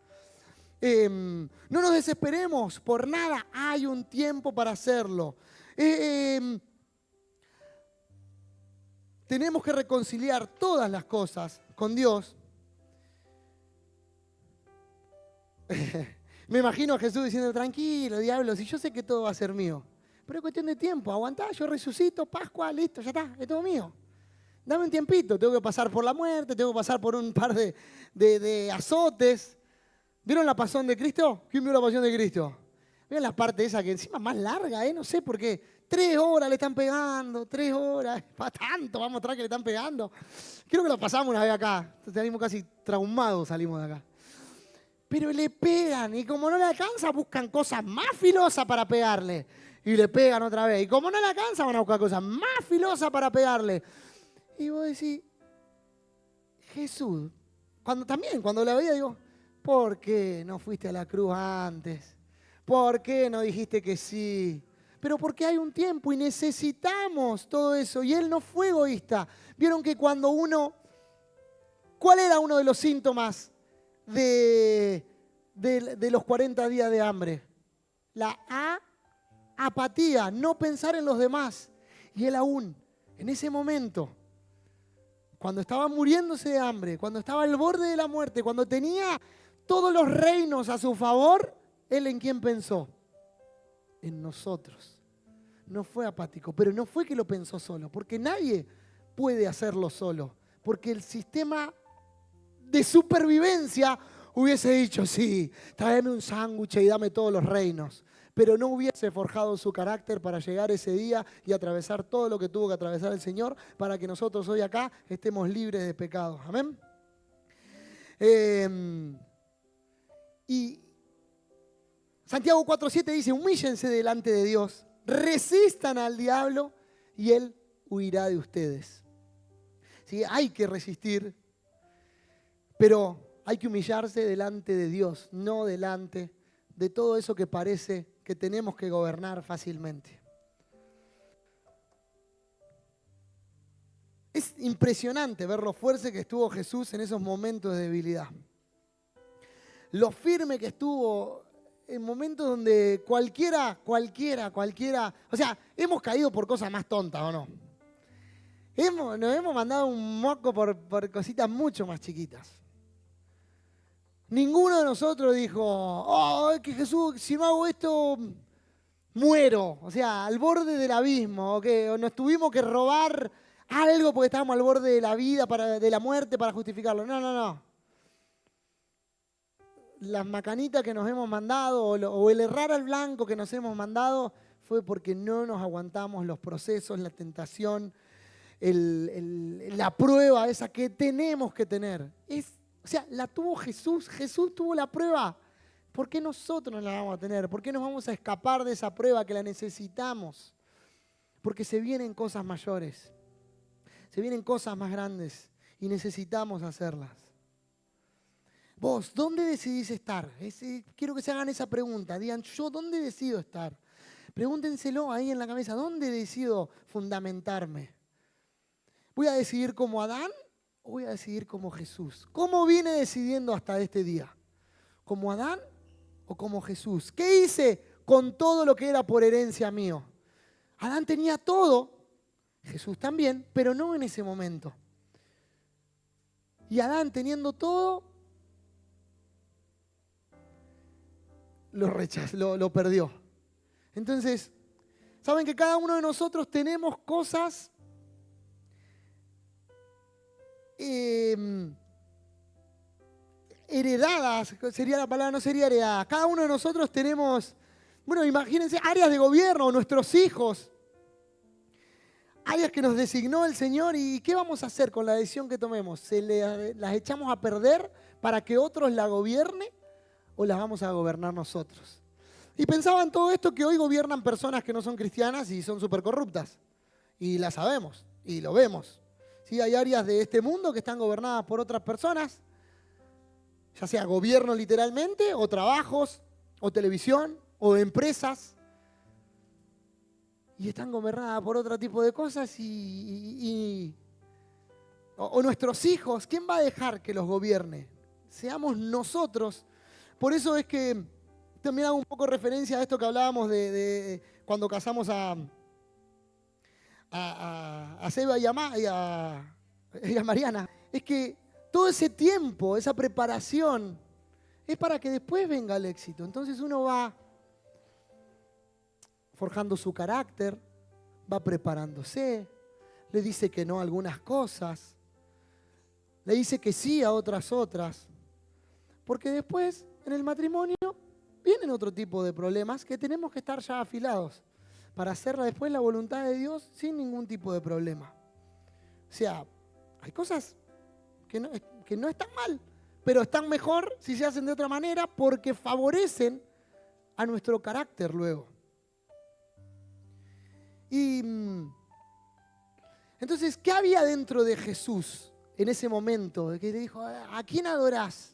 No nos desesperemos por nada, hay un tiempo para hacerlo. Tenemos que reconciliar todas las cosas con Dios. Me imagino a Jesús diciendo, tranquilo, diablo, si yo sé que todo va a ser mío. Pero es cuestión de tiempo, aguantá, yo resucito, Pascua, listo, ya está, es todo mío. Dame un tiempito, tengo que pasar por la muerte, tengo que pasar por un par de azotes. ¿Vieron la pasión de Cristo? ¿Quién vio la pasión de Cristo? ¿Vieron la parte esa que encima es más larga, no sé por qué? 3 horas le están pegando, 3 horas, para tanto, vamos a mostrar que le están pegando. Creo que lo pasamos una vez acá, salimos casi traumados, salimos de acá. Pero le pegan y como no le alcanza buscan cosas más filosas para pegarle. Y le pegan otra vez. Y como no le alcanza van a buscar cosas más filosas para pegarle. Y vos decís, Jesús, cuando la veía digo, ¿por qué no fuiste a la cruz antes? ¿Por qué no dijiste que sí? Pero porque hay un tiempo y necesitamos todo eso. Y Él no fue egoísta. Vieron que cuando ¿cuál era uno de los síntomas de los 40 días de hambre? La apatía, no pensar en los demás. Y Él aún, en ese momento, cuando estaba muriéndose de hambre, cuando estaba al borde de la muerte, cuando tenía todos los reinos a su favor, ¿Él en quién pensó? En nosotros. No fue apático, pero no fue que lo pensó solo, porque nadie puede hacerlo solo, porque el sistema de supervivencia hubiese dicho, sí, tráeme un sándwich y dame todos los reinos, pero no hubiese forjado su carácter para llegar ese día y atravesar todo lo que tuvo que atravesar el Señor para que nosotros hoy acá estemos libres de pecados. Amén. Y Santiago 4:7 dice, humíllense delante de Dios, resistan al diablo y Él huirá de ustedes. ¿Sí? Hay que resistir, pero hay que humillarse delante de Dios, no delante de todo eso que parece que tenemos que gobernar fácilmente. Es impresionante ver lo fuerte que estuvo Jesús en esos momentos de debilidad. Lo firme que estuvo en momentos donde cualquiera, o sea, hemos caído por cosas más tontas, ¿o no? Nos hemos mandado un moco por cositas mucho más chiquitas. Ninguno de nosotros dijo, oh, es que Jesús, si no hago esto, muero. O sea, al borde del abismo, o nos tuvimos que robar algo porque estábamos al borde de la vida, de la muerte para justificarlo. No, no, no. Las macanitas que nos hemos mandado o el errar al blanco que nos hemos mandado fue porque no nos aguantamos los procesos, la tentación, la prueba esa que tenemos que tener. O sea, la tuvo Jesús. Jesús tuvo la prueba. ¿Por qué nosotros no la vamos a tener? ¿Por qué nos vamos a escapar de esa prueba que la necesitamos? Porque se vienen cosas mayores. Se vienen cosas más grandes y necesitamos hacerlas. Vos, ¿dónde decidís estar? Quiero que se hagan esa pregunta. Digan, ¿yo dónde decido estar? Pregúntenselo ahí en la cabeza. ¿Dónde decido fundamentarme? ¿Voy a decidir como Adán o voy a decidir como Jesús? ¿Cómo vine decidiendo hasta este día? ¿Como Adán o como Jesús? ¿Qué hice con todo lo que era por herencia mío? Adán tenía todo, Jesús también, pero no en ese momento. Y Adán teniendo todo, lo rechazó, lo perdió. Entonces, saben que cada uno de nosotros tenemos cosas heredadas, sería la palabra, no sería heredada. Cada uno de nosotros tenemos, bueno, imagínense, áreas de gobierno, nuestros hijos, áreas que nos designó el Señor. ¿Y qué vamos a hacer con la decisión que tomemos? ¿Las echamos a perder para que otros la gobiernen o las vamos a gobernar nosotros? Y pensaba en todo esto que hoy gobiernan personas que no son cristianas y son súper corruptas. Y la sabemos y lo vemos. ¿Sí? Hay áreas de este mundo que están gobernadas por otras personas, ya sea gobierno literalmente, o trabajos, o televisión, o empresas. Y están gobernadas por otro tipo de cosas o nuestros hijos. ¿Quién va a dejar que los gobierne? Seamos nosotros. Por eso es que también hago un poco referencia a esto que hablábamos de cuando casamos a Seba y a Mariana. Es que todo ese tiempo, esa preparación, es para que después venga el éxito. Entonces uno va forjando su carácter, va preparándose, le dice que no a algunas cosas, le dice que sí a otras. Porque después, en el matrimonio, vienen otro tipo de problemas que tenemos que estar ya afilados para hacer después la voluntad de Dios sin ningún tipo de problema. O sea, hay cosas que no están mal, pero están mejor si se hacen de otra manera porque favorecen a nuestro carácter luego. Y entonces, ¿qué había dentro de Jesús en ese momento? Que le dijo, ¿a quién adorás?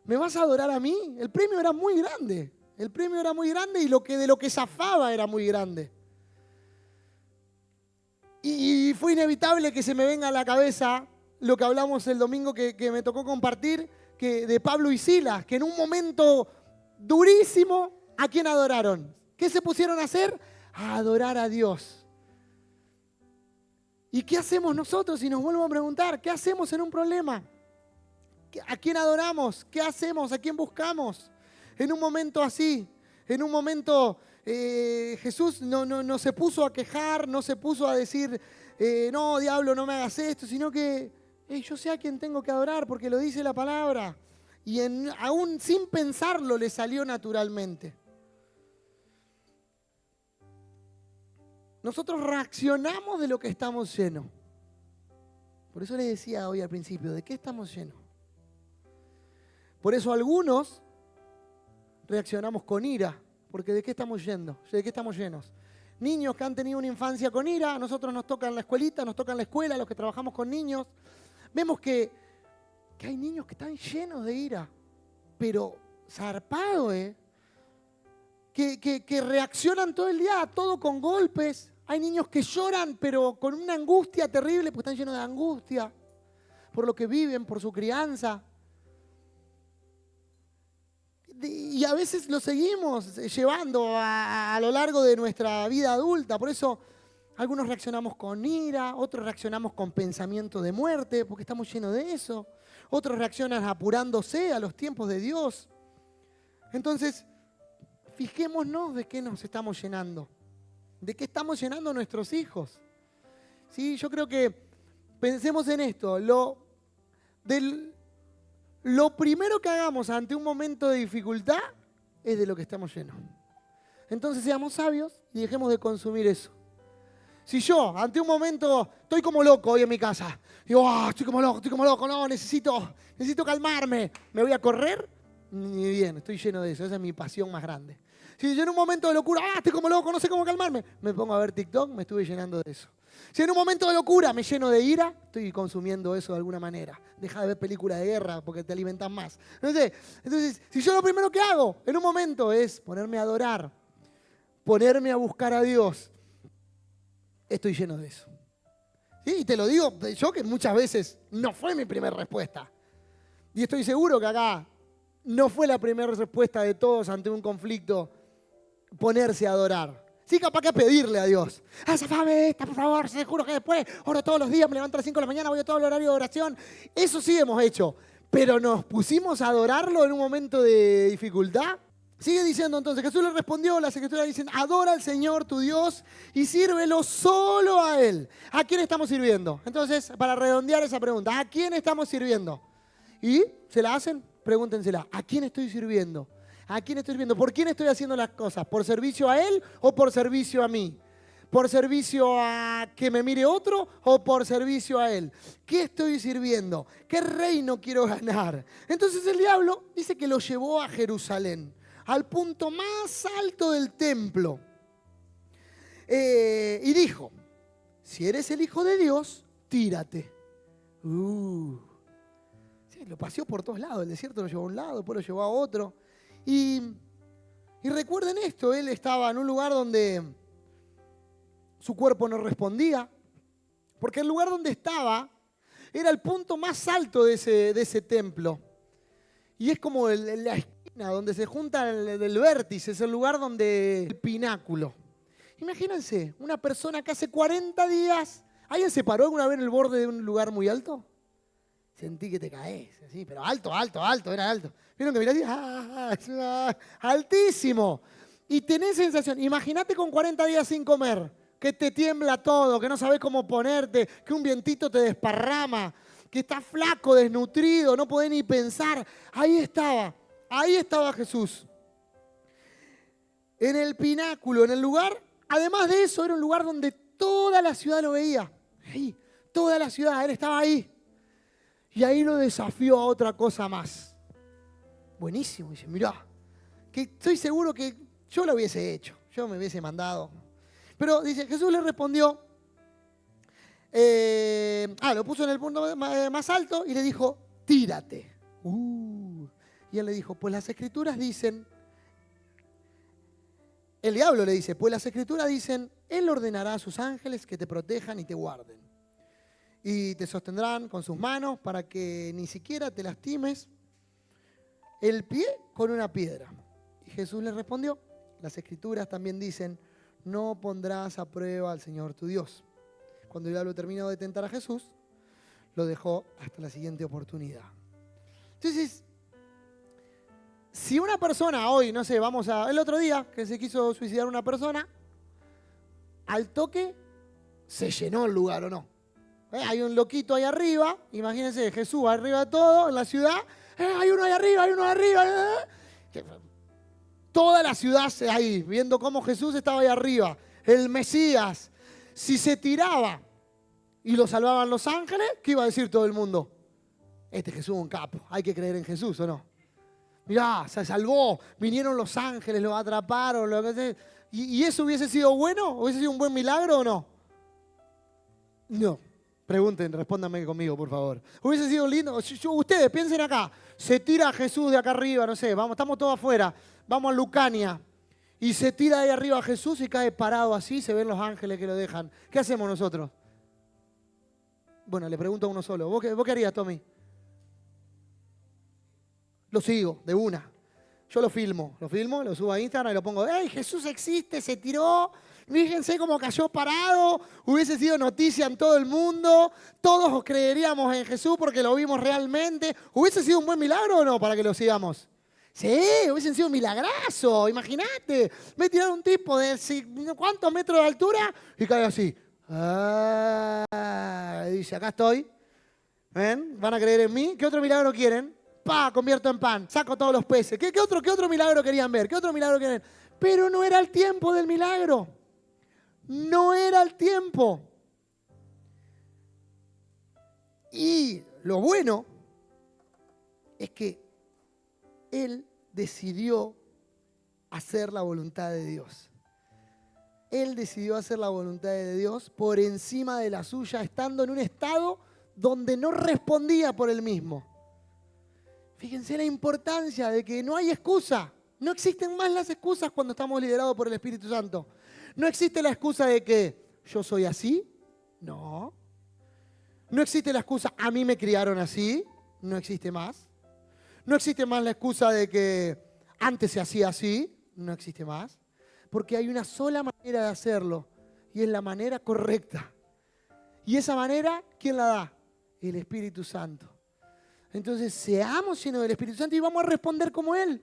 ¿Me vas a adorar a mí? El premio era muy grande. El premio era muy grande y de lo que zafaba era muy grande. Y fue inevitable que se me venga a la cabeza lo que hablamos el domingo que me tocó compartir, de Pablo y Silas, que en un momento durísimo, ¿a quién adoraron? ¿Qué se pusieron a hacer? A adorar a Dios. ¿Y qué hacemos nosotros? Y nos vuelvo a preguntar, ¿qué hacemos en un problema? ¿A quién adoramos? ¿Qué hacemos? ¿A quién buscamos? En un momento así, en un momento Jesús no se puso a quejar, no se puso a decir, no, diablo, no me hagas esto, sino que yo sé a quién tengo que adorar porque lo dice la palabra. Y aún sin pensarlo le salió naturalmente. Nosotros reaccionamos de lo que estamos llenos. Por eso les decía hoy al principio, ¿de qué estamos llenos? Por eso algunos reaccionamos con ira, porque ¿de qué estamos yendo? ¿De qué estamos llenos? Niños que han tenido una infancia con ira, a nosotros nos toca en la escuelita, nos toca en la escuela, los que trabajamos con niños. Vemos que hay niños que están llenos de ira, pero zarpado, que reaccionan todo el día a todo con golpes. Hay niños que lloran, pero con una angustia terrible, porque están llenos de angustia por lo que viven, por su crianza. Y a veces lo seguimos llevando a lo largo de nuestra vida adulta. Por eso algunos reaccionamos con ira, otros reaccionamos con pensamiento de muerte, porque estamos llenos de eso. otros reaccionan apurándose a los tiempos de Dios. Entonces, fijémonos de qué nos estamos llenando, de qué estamos llenando a nuestros hijos. ¿Sí? Yo creo que pensemos en esto, lo primero que hagamos ante un momento de dificultad es de lo que estamos llenos. Entonces seamos sabios y dejemos de consumir eso. Si yo, ante un momento, estoy como loco hoy en mi casa, digo, estoy como loco, no, necesito calmarme, ¿me voy a correr? Ni bien, estoy lleno de eso, esa es mi pasión más grande. Si yo en un momento de locura, estoy como loco, no sé cómo calmarme, me pongo a ver TikTok, me estuve llenando de eso. Si en un momento de locura me lleno de ira, estoy consumiendo eso de alguna manera. Deja de ver películas de guerra porque te alimentan más. No sé. Entonces, si yo lo primero que hago en un momento es ponerme a adorar, ponerme a buscar a Dios, estoy lleno de eso. ¿Sí? Y te lo digo yo, que muchas veces no fue mi primera respuesta. Y estoy seguro que acá no fue la primera respuesta de todos ante un conflicto ponerse a adorar. Sí, capaz que pedirle a Dios. Zafame esta, por favor, se juro que después oro todos los días, me levanto a las 5 de la mañana, voy a todo el horario de oración. Eso sí hemos hecho. Pero nos pusimos a adorarlo en un momento de dificultad. Sigue diciendo entonces, Jesús le respondió, las escrituras dicen, adora al Señor tu Dios y sírvelo solo a Él. ¿A quién estamos sirviendo? Entonces, para redondear esa pregunta, ¿a quién estamos sirviendo? ¿Y se la hacen? Pregúntensela, ¿a quién estoy sirviendo? ¿A quién estoy sirviendo? ¿Por quién estoy haciendo las cosas? ¿Por servicio a Él o por servicio a mí? ¿Por servicio a que me mire otro o por servicio a Él? ¿Qué estoy sirviendo? ¿Qué reino quiero ganar? Entonces el diablo dice que lo llevó a Jerusalén, al punto más alto del templo. Y dijo, si eres el Hijo de Dios, tírate. Sí, lo paseó por todos lados, el desierto lo llevó a un lado, después lo llevó a otro. Y recuerden esto, él estaba en un lugar donde su cuerpo no respondía, porque el lugar donde estaba era el punto más alto de ese templo. Y es como la esquina donde se junta el vértice, es el lugar donde el pináculo. Imagínense, una persona que hace 40 días, ¿alguien se paró alguna vez en el borde de un lugar muy alto? Sentí que te caes, así, pero alto, era alto. ¿Vieron que mirás así? Altísimo. Y tenés sensación, imagínate con 40 días sin comer, que te tiembla todo, que no sabés cómo ponerte, que un vientito te desparrama, que estás flaco, desnutrido, no podés ni pensar. Ahí estaba Jesús. En el pináculo, en el lugar, además de eso, era un lugar donde toda la ciudad lo veía. Ahí, toda la ciudad, él estaba ahí. Y ahí lo desafió a otra cosa más. Buenísimo, dice, mirá, que estoy seguro que yo lo hubiese hecho, yo me hubiese mandado. Pero dice, Jesús le respondió, lo puso en el punto más alto y le dijo, tírate. Y él le dijo, pues las escrituras dicen, el diablo le dice, pues las escrituras dicen, Él ordenará a sus ángeles que te protejan y te guarden. Y te sostendrán con sus manos para que ni siquiera te lastimes el pie con una piedra. Y Jesús le respondió, las escrituras también dicen, no pondrás a prueba al Señor tu Dios. Cuando el diablo terminó de tentar a Jesús, lo dejó hasta la siguiente oportunidad. Entonces, si una persona hoy, no sé, el otro día que se quiso suicidar una persona, al toque se llenó el lugar, ¿o no? Hay un loquito ahí arriba, imagínense, Jesús arriba de todo, en la ciudad, hay uno ahí arriba. Toda la ciudad ahí, viendo cómo Jesús estaba ahí arriba, el Mesías. Si se tiraba y lo salvaban los ángeles, ¿qué iba a decir todo el mundo? Este Jesús es un capo, hay que creer en Jesús, ¿o no? Mirá, se salvó, vinieron los ángeles, lo atraparon, lo que sea. ¿Y eso hubiese sido bueno? ¿Hubiese sido un buen milagro o no? No. Pregunten, respóndanme conmigo, por favor. Hubiese sido lindo. Ustedes piensen acá. Se tira Jesús de acá arriba, no sé, estamos todos afuera. Vamos a Lucania. Y se tira de ahí arriba a Jesús y cae parado así, se ven los ángeles que lo dejan. ¿Qué hacemos nosotros? Bueno, le pregunto a uno solo. ¿Vos qué harías, Tommy? Lo sigo, de una. yo lo filmo, lo subo a Instagram y lo pongo, ¡hey, Jesús existe, se tiró! Fíjense cómo cayó parado, hubiese sido noticia en todo el mundo, todos creeríamos en Jesús porque lo vimos realmente. ¿Hubiese sido un buen milagro o no para que lo sigamos? Sí, hubiesen sido un milagrazo, imagínate. Me tiraron un tipo de ¿cuántos metros de altura? Y cae así. Dice, acá estoy. ¿Ven? ¿Van a creer en mí? ¿Qué otro milagro quieren? ¡Pah! Convierto en pan, saco todos los peces. ¿Qué otro milagro querían ver? ¿Qué otro milagro querían ver? Pero no era el tiempo del milagro. No era el tiempo. Y lo bueno es que él decidió hacer la voluntad de Dios. Él decidió hacer la voluntad de Dios por encima de la suya, estando en un estado donde no respondía por él mismo. Fíjense la importancia de que no hay excusa. No existen más las excusas cuando estamos liderados por el Espíritu Santo. No existe la excusa de que yo soy así. No. No existe la excusa, a mí me criaron así. No existe más. No existe más la excusa de que antes se hacía así. No existe más. Porque hay una sola manera de hacerlo. Y es la manera correcta. Y esa manera, ¿quién la da? El Espíritu Santo. Entonces, seamos llenos del Espíritu Santo y vamos a responder como Él.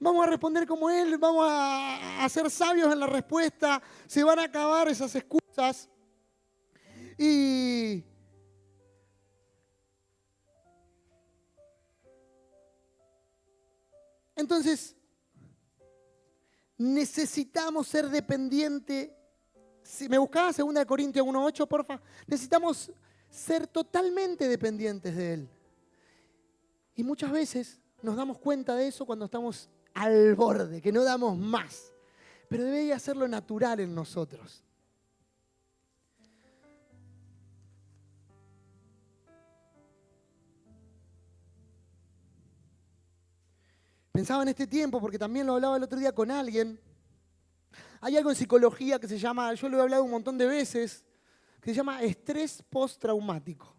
Vamos a responder como Él, vamos a ser sabios en la respuesta, se van a acabar esas excusas. Y entonces, necesitamos ser dependientes. Si me buscaba 2 Corintios 1:8, porfa. Necesitamos ser totalmente dependientes de Él. Y muchas veces nos damos cuenta de eso cuando estamos al borde, que no damos más. Pero debería hacerlo natural en nosotros. Pensaba en este tiempo, porque también lo hablaba el otro día con alguien. Hay algo en psicología que se llama, yo lo he hablado un montón de veces, que se llama estrés postraumático.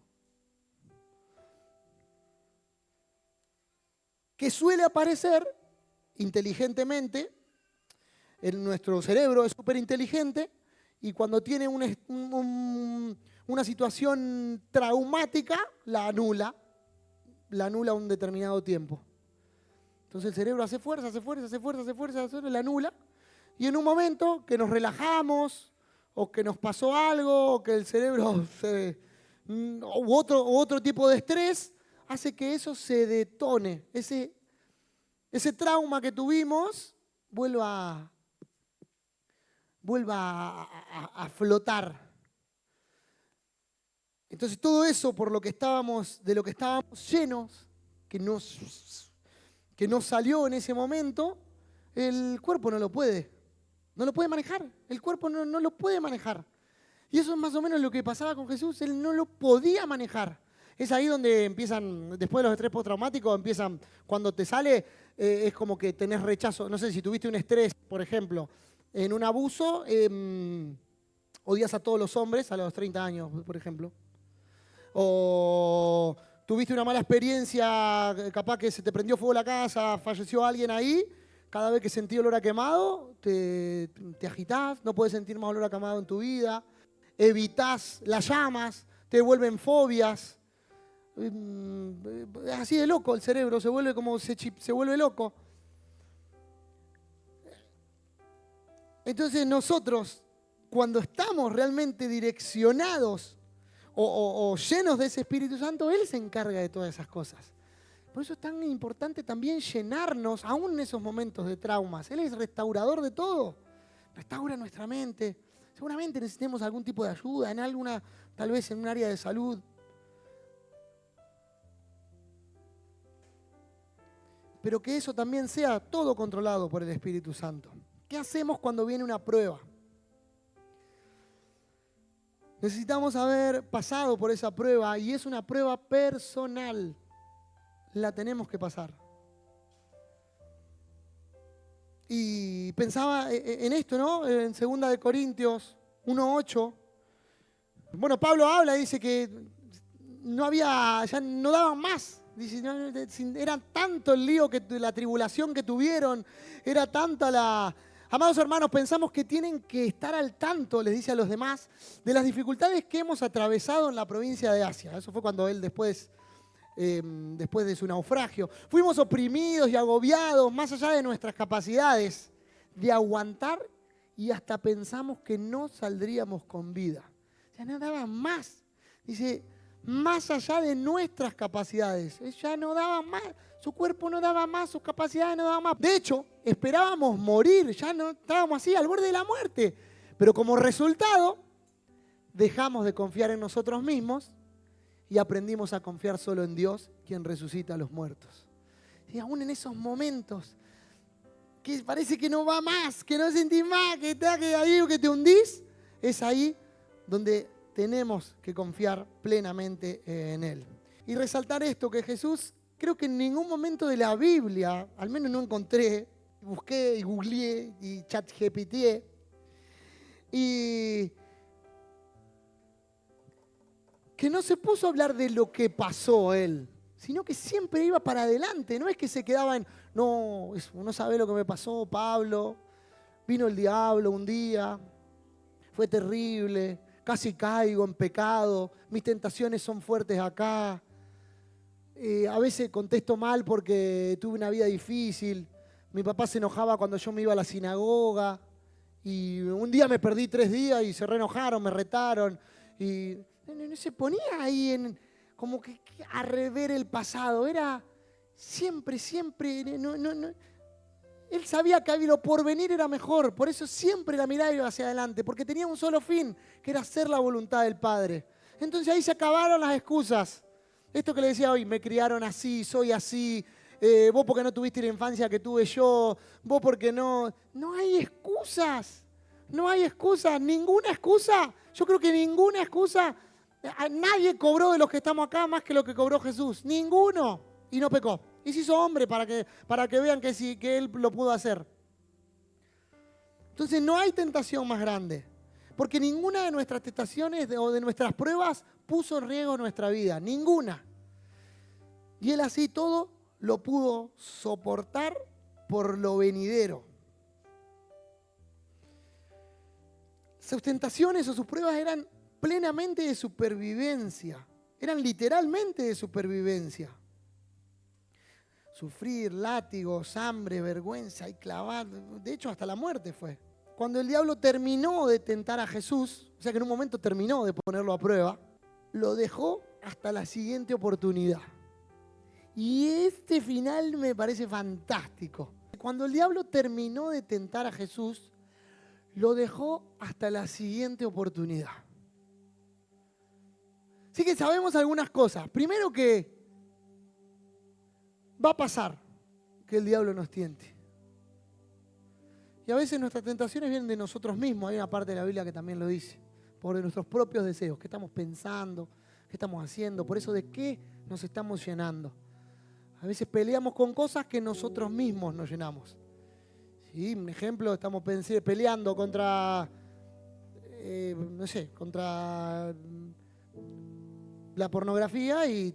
Que suele aparecer inteligentemente, en nuestro cerebro es súper inteligente, y cuando tiene una situación traumática, la anula un determinado tiempo. Entonces el cerebro hace fuerza, la anula, y en un momento que nos relajamos, o que nos pasó algo, o que el cerebro u otro tipo de estrés, hace que eso se detone, ese trauma que tuvimos vuelva a flotar. Entonces todo eso de lo que estábamos llenos, que no salió en ese momento, el cuerpo no lo puede manejar, el cuerpo no lo puede manejar. Y eso es más o menos lo que pasaba con Jesús, él no lo podía manejar. Es ahí donde empiezan, después de los estrés postraumáticos, cuando te sale, es como que tenés rechazo. No sé, si tuviste un estrés, por ejemplo, en un abuso, odias a todos los hombres a los 30 años, por ejemplo. O tuviste una mala experiencia, capaz que se te prendió fuego la casa, falleció alguien ahí, cada vez que sentí olor a quemado, te agitás, no puedes sentir más olor a quemado en tu vida, evitás las llamas, te vuelven fobias. Así de loco el cerebro, se vuelve loco. Entonces nosotros, cuando estamos realmente direccionados o llenos de ese Espíritu Santo, Él se encarga de todas esas cosas. Por eso es tan importante también llenarnos, aún en esos momentos de traumas. Él es restaurador de todo. Restaura nuestra mente. Seguramente necesitemos algún tipo de ayuda, tal vez en un área de salud. Pero que eso también sea todo controlado por el Espíritu Santo. ¿Qué hacemos cuando viene una prueba? Necesitamos haber pasado por esa prueba y es una prueba personal. La tenemos que pasar. Y pensaba en esto, ¿no? En 2 Corintios 1:8. Bueno, Pablo habla y dice que ya no daban más. Dice, no, era tanto el lío, la tribulación que tuvieron, era tanta la... Amados hermanos, pensamos que tienen que estar al tanto, les dice a los demás, de las dificultades que hemos atravesado en la provincia de Asia. Eso fue cuando él después de su naufragio. Fuimos oprimidos y agobiados más allá de nuestras capacidades de aguantar y hasta pensamos que no saldríamos con vida. Ya no daba más. Dice, más allá de nuestras capacidades. Ya no daba más. Su cuerpo no daba más, sus capacidades no daban más. De hecho, esperábamos morir, ya no estábamos así, al borde de la muerte. Pero como resultado, dejamos de confiar en nosotros mismos y aprendimos a confiar solo en Dios, quien resucita a los muertos. Y aún en esos momentos que parece que no va más, que no sentís más, que te ahí que te hundís, es ahí donde tenemos que confiar plenamente en Él. Y resaltar esto, que Jesús, creo que en ningún momento de la Biblia, al menos no encontré, busqué y googleé y ChatGPTé, y que no se puso a hablar de lo que pasó Él, sino que siempre iba para adelante. No es que se quedaba en, no sabe lo que me pasó, Pablo, vino el diablo un día, fue terrible, casi caigo en pecado, mis tentaciones son fuertes acá. A veces contesto mal porque tuve una vida difícil. Mi papá se enojaba cuando yo me iba a la sinagoga. Y un día me perdí 3 días y se reenojaron, me retaron. Y no se ponía ahí como que a rever el pasado. Era siempre. Él sabía que lo por venir era mejor. Por eso siempre la mirada iba hacia adelante. Porque tenía un solo fin, que era hacer la voluntad del Padre. Entonces ahí se acabaron las excusas. Esto que le decía hoy, me criaron así, soy así, vos porque no tuviste la infancia que tuve yo, vos porque no... No hay excusas, ninguna excusa. Yo creo que ninguna excusa, nadie cobró de los que estamos acá más que lo que cobró Jesús, ninguno, y no pecó. Y se hizo hombre para que vean que sí, que Él lo pudo hacer. Entonces no hay tentación más grande, porque ninguna de nuestras tentaciones o de nuestras pruebas puso en riesgo nuestra vida, ninguna. Y Él así todo lo pudo soportar por lo venidero. Sus tentaciones o sus pruebas eran plenamente de supervivencia, eran literalmente de supervivencia. Sufrir, látigos, hambre, vergüenza y clavar, de hecho hasta la muerte fue. Cuando el diablo terminó de tentar a Jesús, o sea que en un momento terminó de ponerlo a prueba, lo dejó hasta la siguiente oportunidad. Y este final me parece fantástico. Cuando el diablo terminó de tentar a Jesús, lo dejó hasta la siguiente oportunidad. Así que sabemos algunas cosas. Primero que va a pasar que el diablo nos tiente. Y a veces nuestras tentaciones vienen de nosotros mismos. Hay una parte de la Biblia que también lo dice. Por nuestros propios deseos. ¿Qué estamos pensando? ¿Qué estamos haciendo? Por eso, ¿de qué nos estamos llenando? A veces peleamos con cosas que nosotros mismos nos llenamos. ¿Sí? Un ejemplo, estamos peleando contra, contra la pornografía y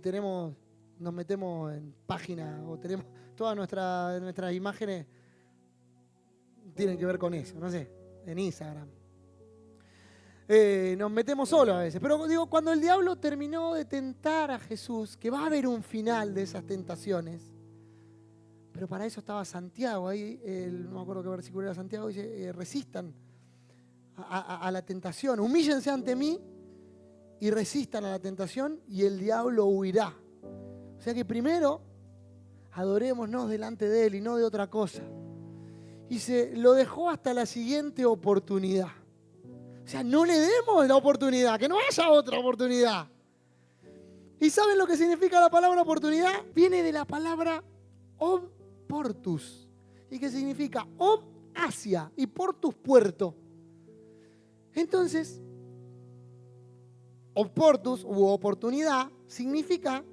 nos metemos en páginas o tenemos todas nuestras imágenes tienen que ver con eso, no sé, en Instagram. Nos metemos solos a veces. Pero digo, cuando el diablo terminó de tentar a Jesús, que va a haber un final de esas tentaciones, pero para eso estaba Santiago, ahí, no me acuerdo qué versículo era Santiago, dice, resistan a la tentación, humíllense ante mí y resistan a la tentación y el diablo huirá. O sea que primero adorémonos delante de Él y no de otra cosa. Y se lo dejó hasta la siguiente oportunidad. O sea, no le demos la oportunidad, que no haya otra oportunidad. ¿Y saben lo que significa la palabra oportunidad? Viene de la palabra oportus. ¿Y qué significa? Ob, hacia, y portus, puerto. Entonces, oportus u oportunidad significa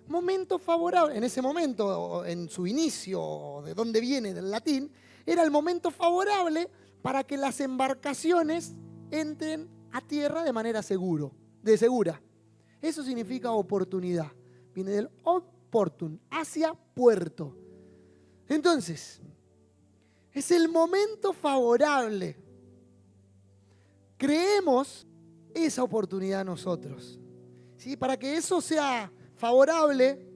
momento favorable. En ese momento, en su inicio, de donde viene del latín, era el momento favorable para que las embarcaciones entren a tierra de segura. Eso significa oportunidad. Viene del portum, hacia puerto. Entonces, es el momento favorable. Creemos esa oportunidad nosotros. ¿Sí? Para que eso sea favorable,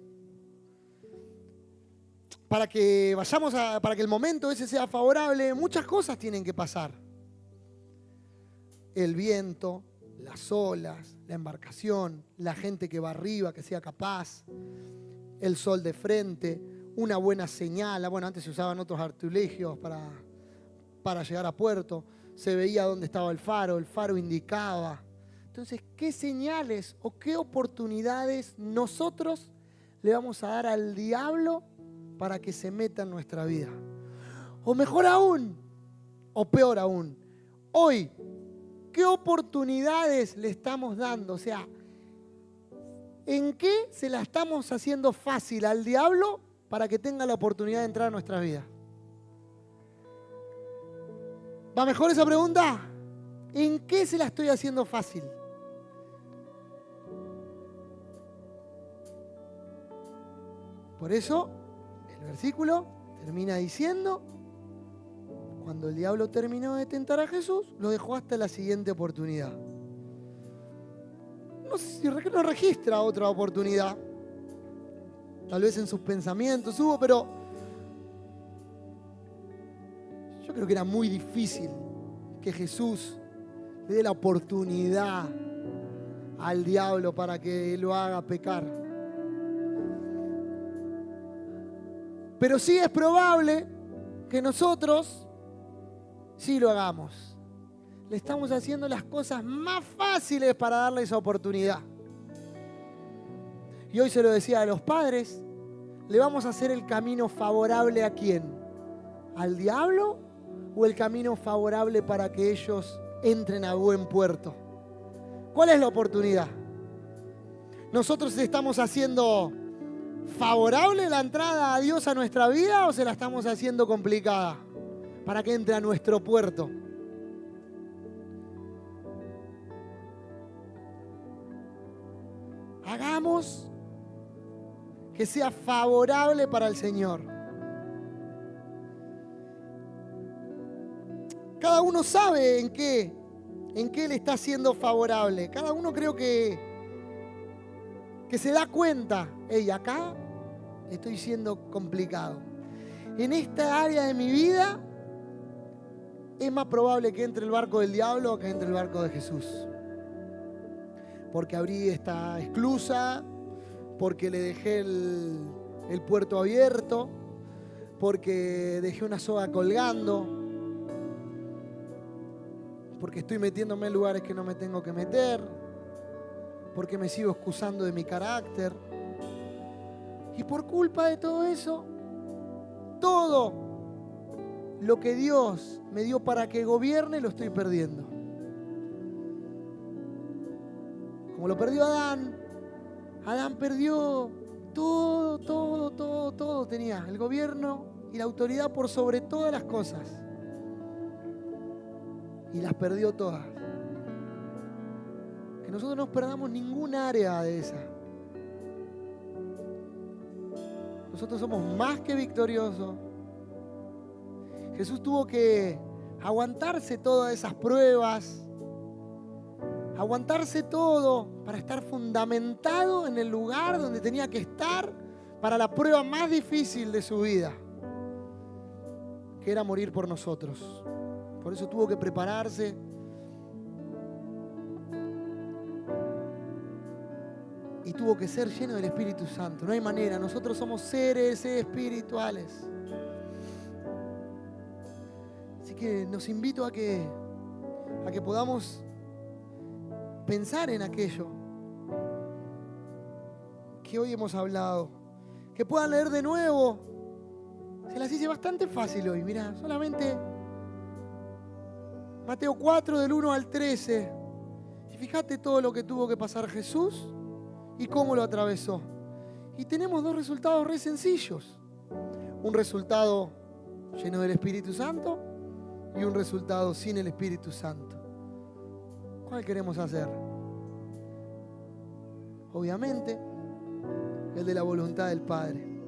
para que el momento ese sea favorable, muchas cosas tienen que pasar. El viento, las olas, la embarcación, la gente que va arriba, que sea capaz, el sol de frente, una buena señal. Bueno, antes se usaban otros artilugios para llegar a puerto. Se veía dónde estaba el faro indicaba. Entonces, ¿qué señales o qué oportunidades nosotros le vamos a dar al diablo para que se meta en nuestra vida? O mejor aún, o peor aún, hoy, ¿qué oportunidades le estamos dando? O sea, ¿en qué se la estamos haciendo fácil al diablo para que tenga la oportunidad de entrar a nuestra vida? ¿Va mejor esa pregunta? ¿En qué se la estoy haciendo fácil? Por eso, el versículo termina diciendo, cuando el diablo terminó de tentar a Jesús, lo dejó hasta la siguiente oportunidad. No sé si no registra otra oportunidad. Tal vez en sus pensamientos hubo, pero yo creo que era muy difícil que Jesús le dé la oportunidad al diablo para que lo haga pecar. Pero sí es probable que nosotros sí lo hagamos. Le estamos haciendo las cosas más fáciles para darle esa oportunidad. Y hoy se lo decía a los padres, ¿le vamos a hacer el camino favorable a quién? ¿Al diablo o el camino favorable para que ellos entren a buen puerto? ¿Cuál es la oportunidad? ¿Nosotros estamos haciendo favorable la entrada a Dios a nuestra vida o se la estamos haciendo complicada para que entre a nuestro puerto? Hagamos que sea favorable para el Señor. Cada uno sabe en qué le está siendo favorable. Cada uno creo que se da cuenta, hey, acá estoy siendo complicado. En esta área de mi vida es más probable que entre el barco del diablo que entre el barco de Jesús. Porque abrí esta esclusa, porque le dejé el puerto abierto, porque dejé una soga colgando, porque estoy metiéndome en lugares que no me tengo que meter, porque me sigo excusando de mi carácter. Y por culpa de todo eso, todo lo que Dios me dio para que gobierne lo estoy perdiendo. Como lo perdió Adán. Adán perdió todo tenía. El gobierno y la autoridad por sobre todas las cosas. Y las perdió todas. Que nosotros no perdamos ningún área de esa. Nosotros somos más que victoriosos. Jesús tuvo que aguantarse todas esas pruebas, aguantarse todo para estar fundamentado en el lugar donde tenía que estar para la prueba más difícil de su vida, que era morir por nosotros. Por eso tuvo que prepararse. Y tuvo que ser lleno del Espíritu Santo. No hay manera. Nosotros somos seres espirituales. Así que los invito a que podamos pensar en aquello que hoy hemos hablado. Que puedan leer de nuevo. Se las hice bastante fácil hoy. Mirá, solamente Mateo 4 del 1 al 13. Y fíjate todo lo que tuvo que pasar Jesús y cómo lo atravesó. Y tenemos dos resultados re sencillos. Un resultado lleno del Espíritu Santo y un resultado sin el Espíritu Santo. ¿Cuál queremos hacer? Obviamente, el de la voluntad del Padre.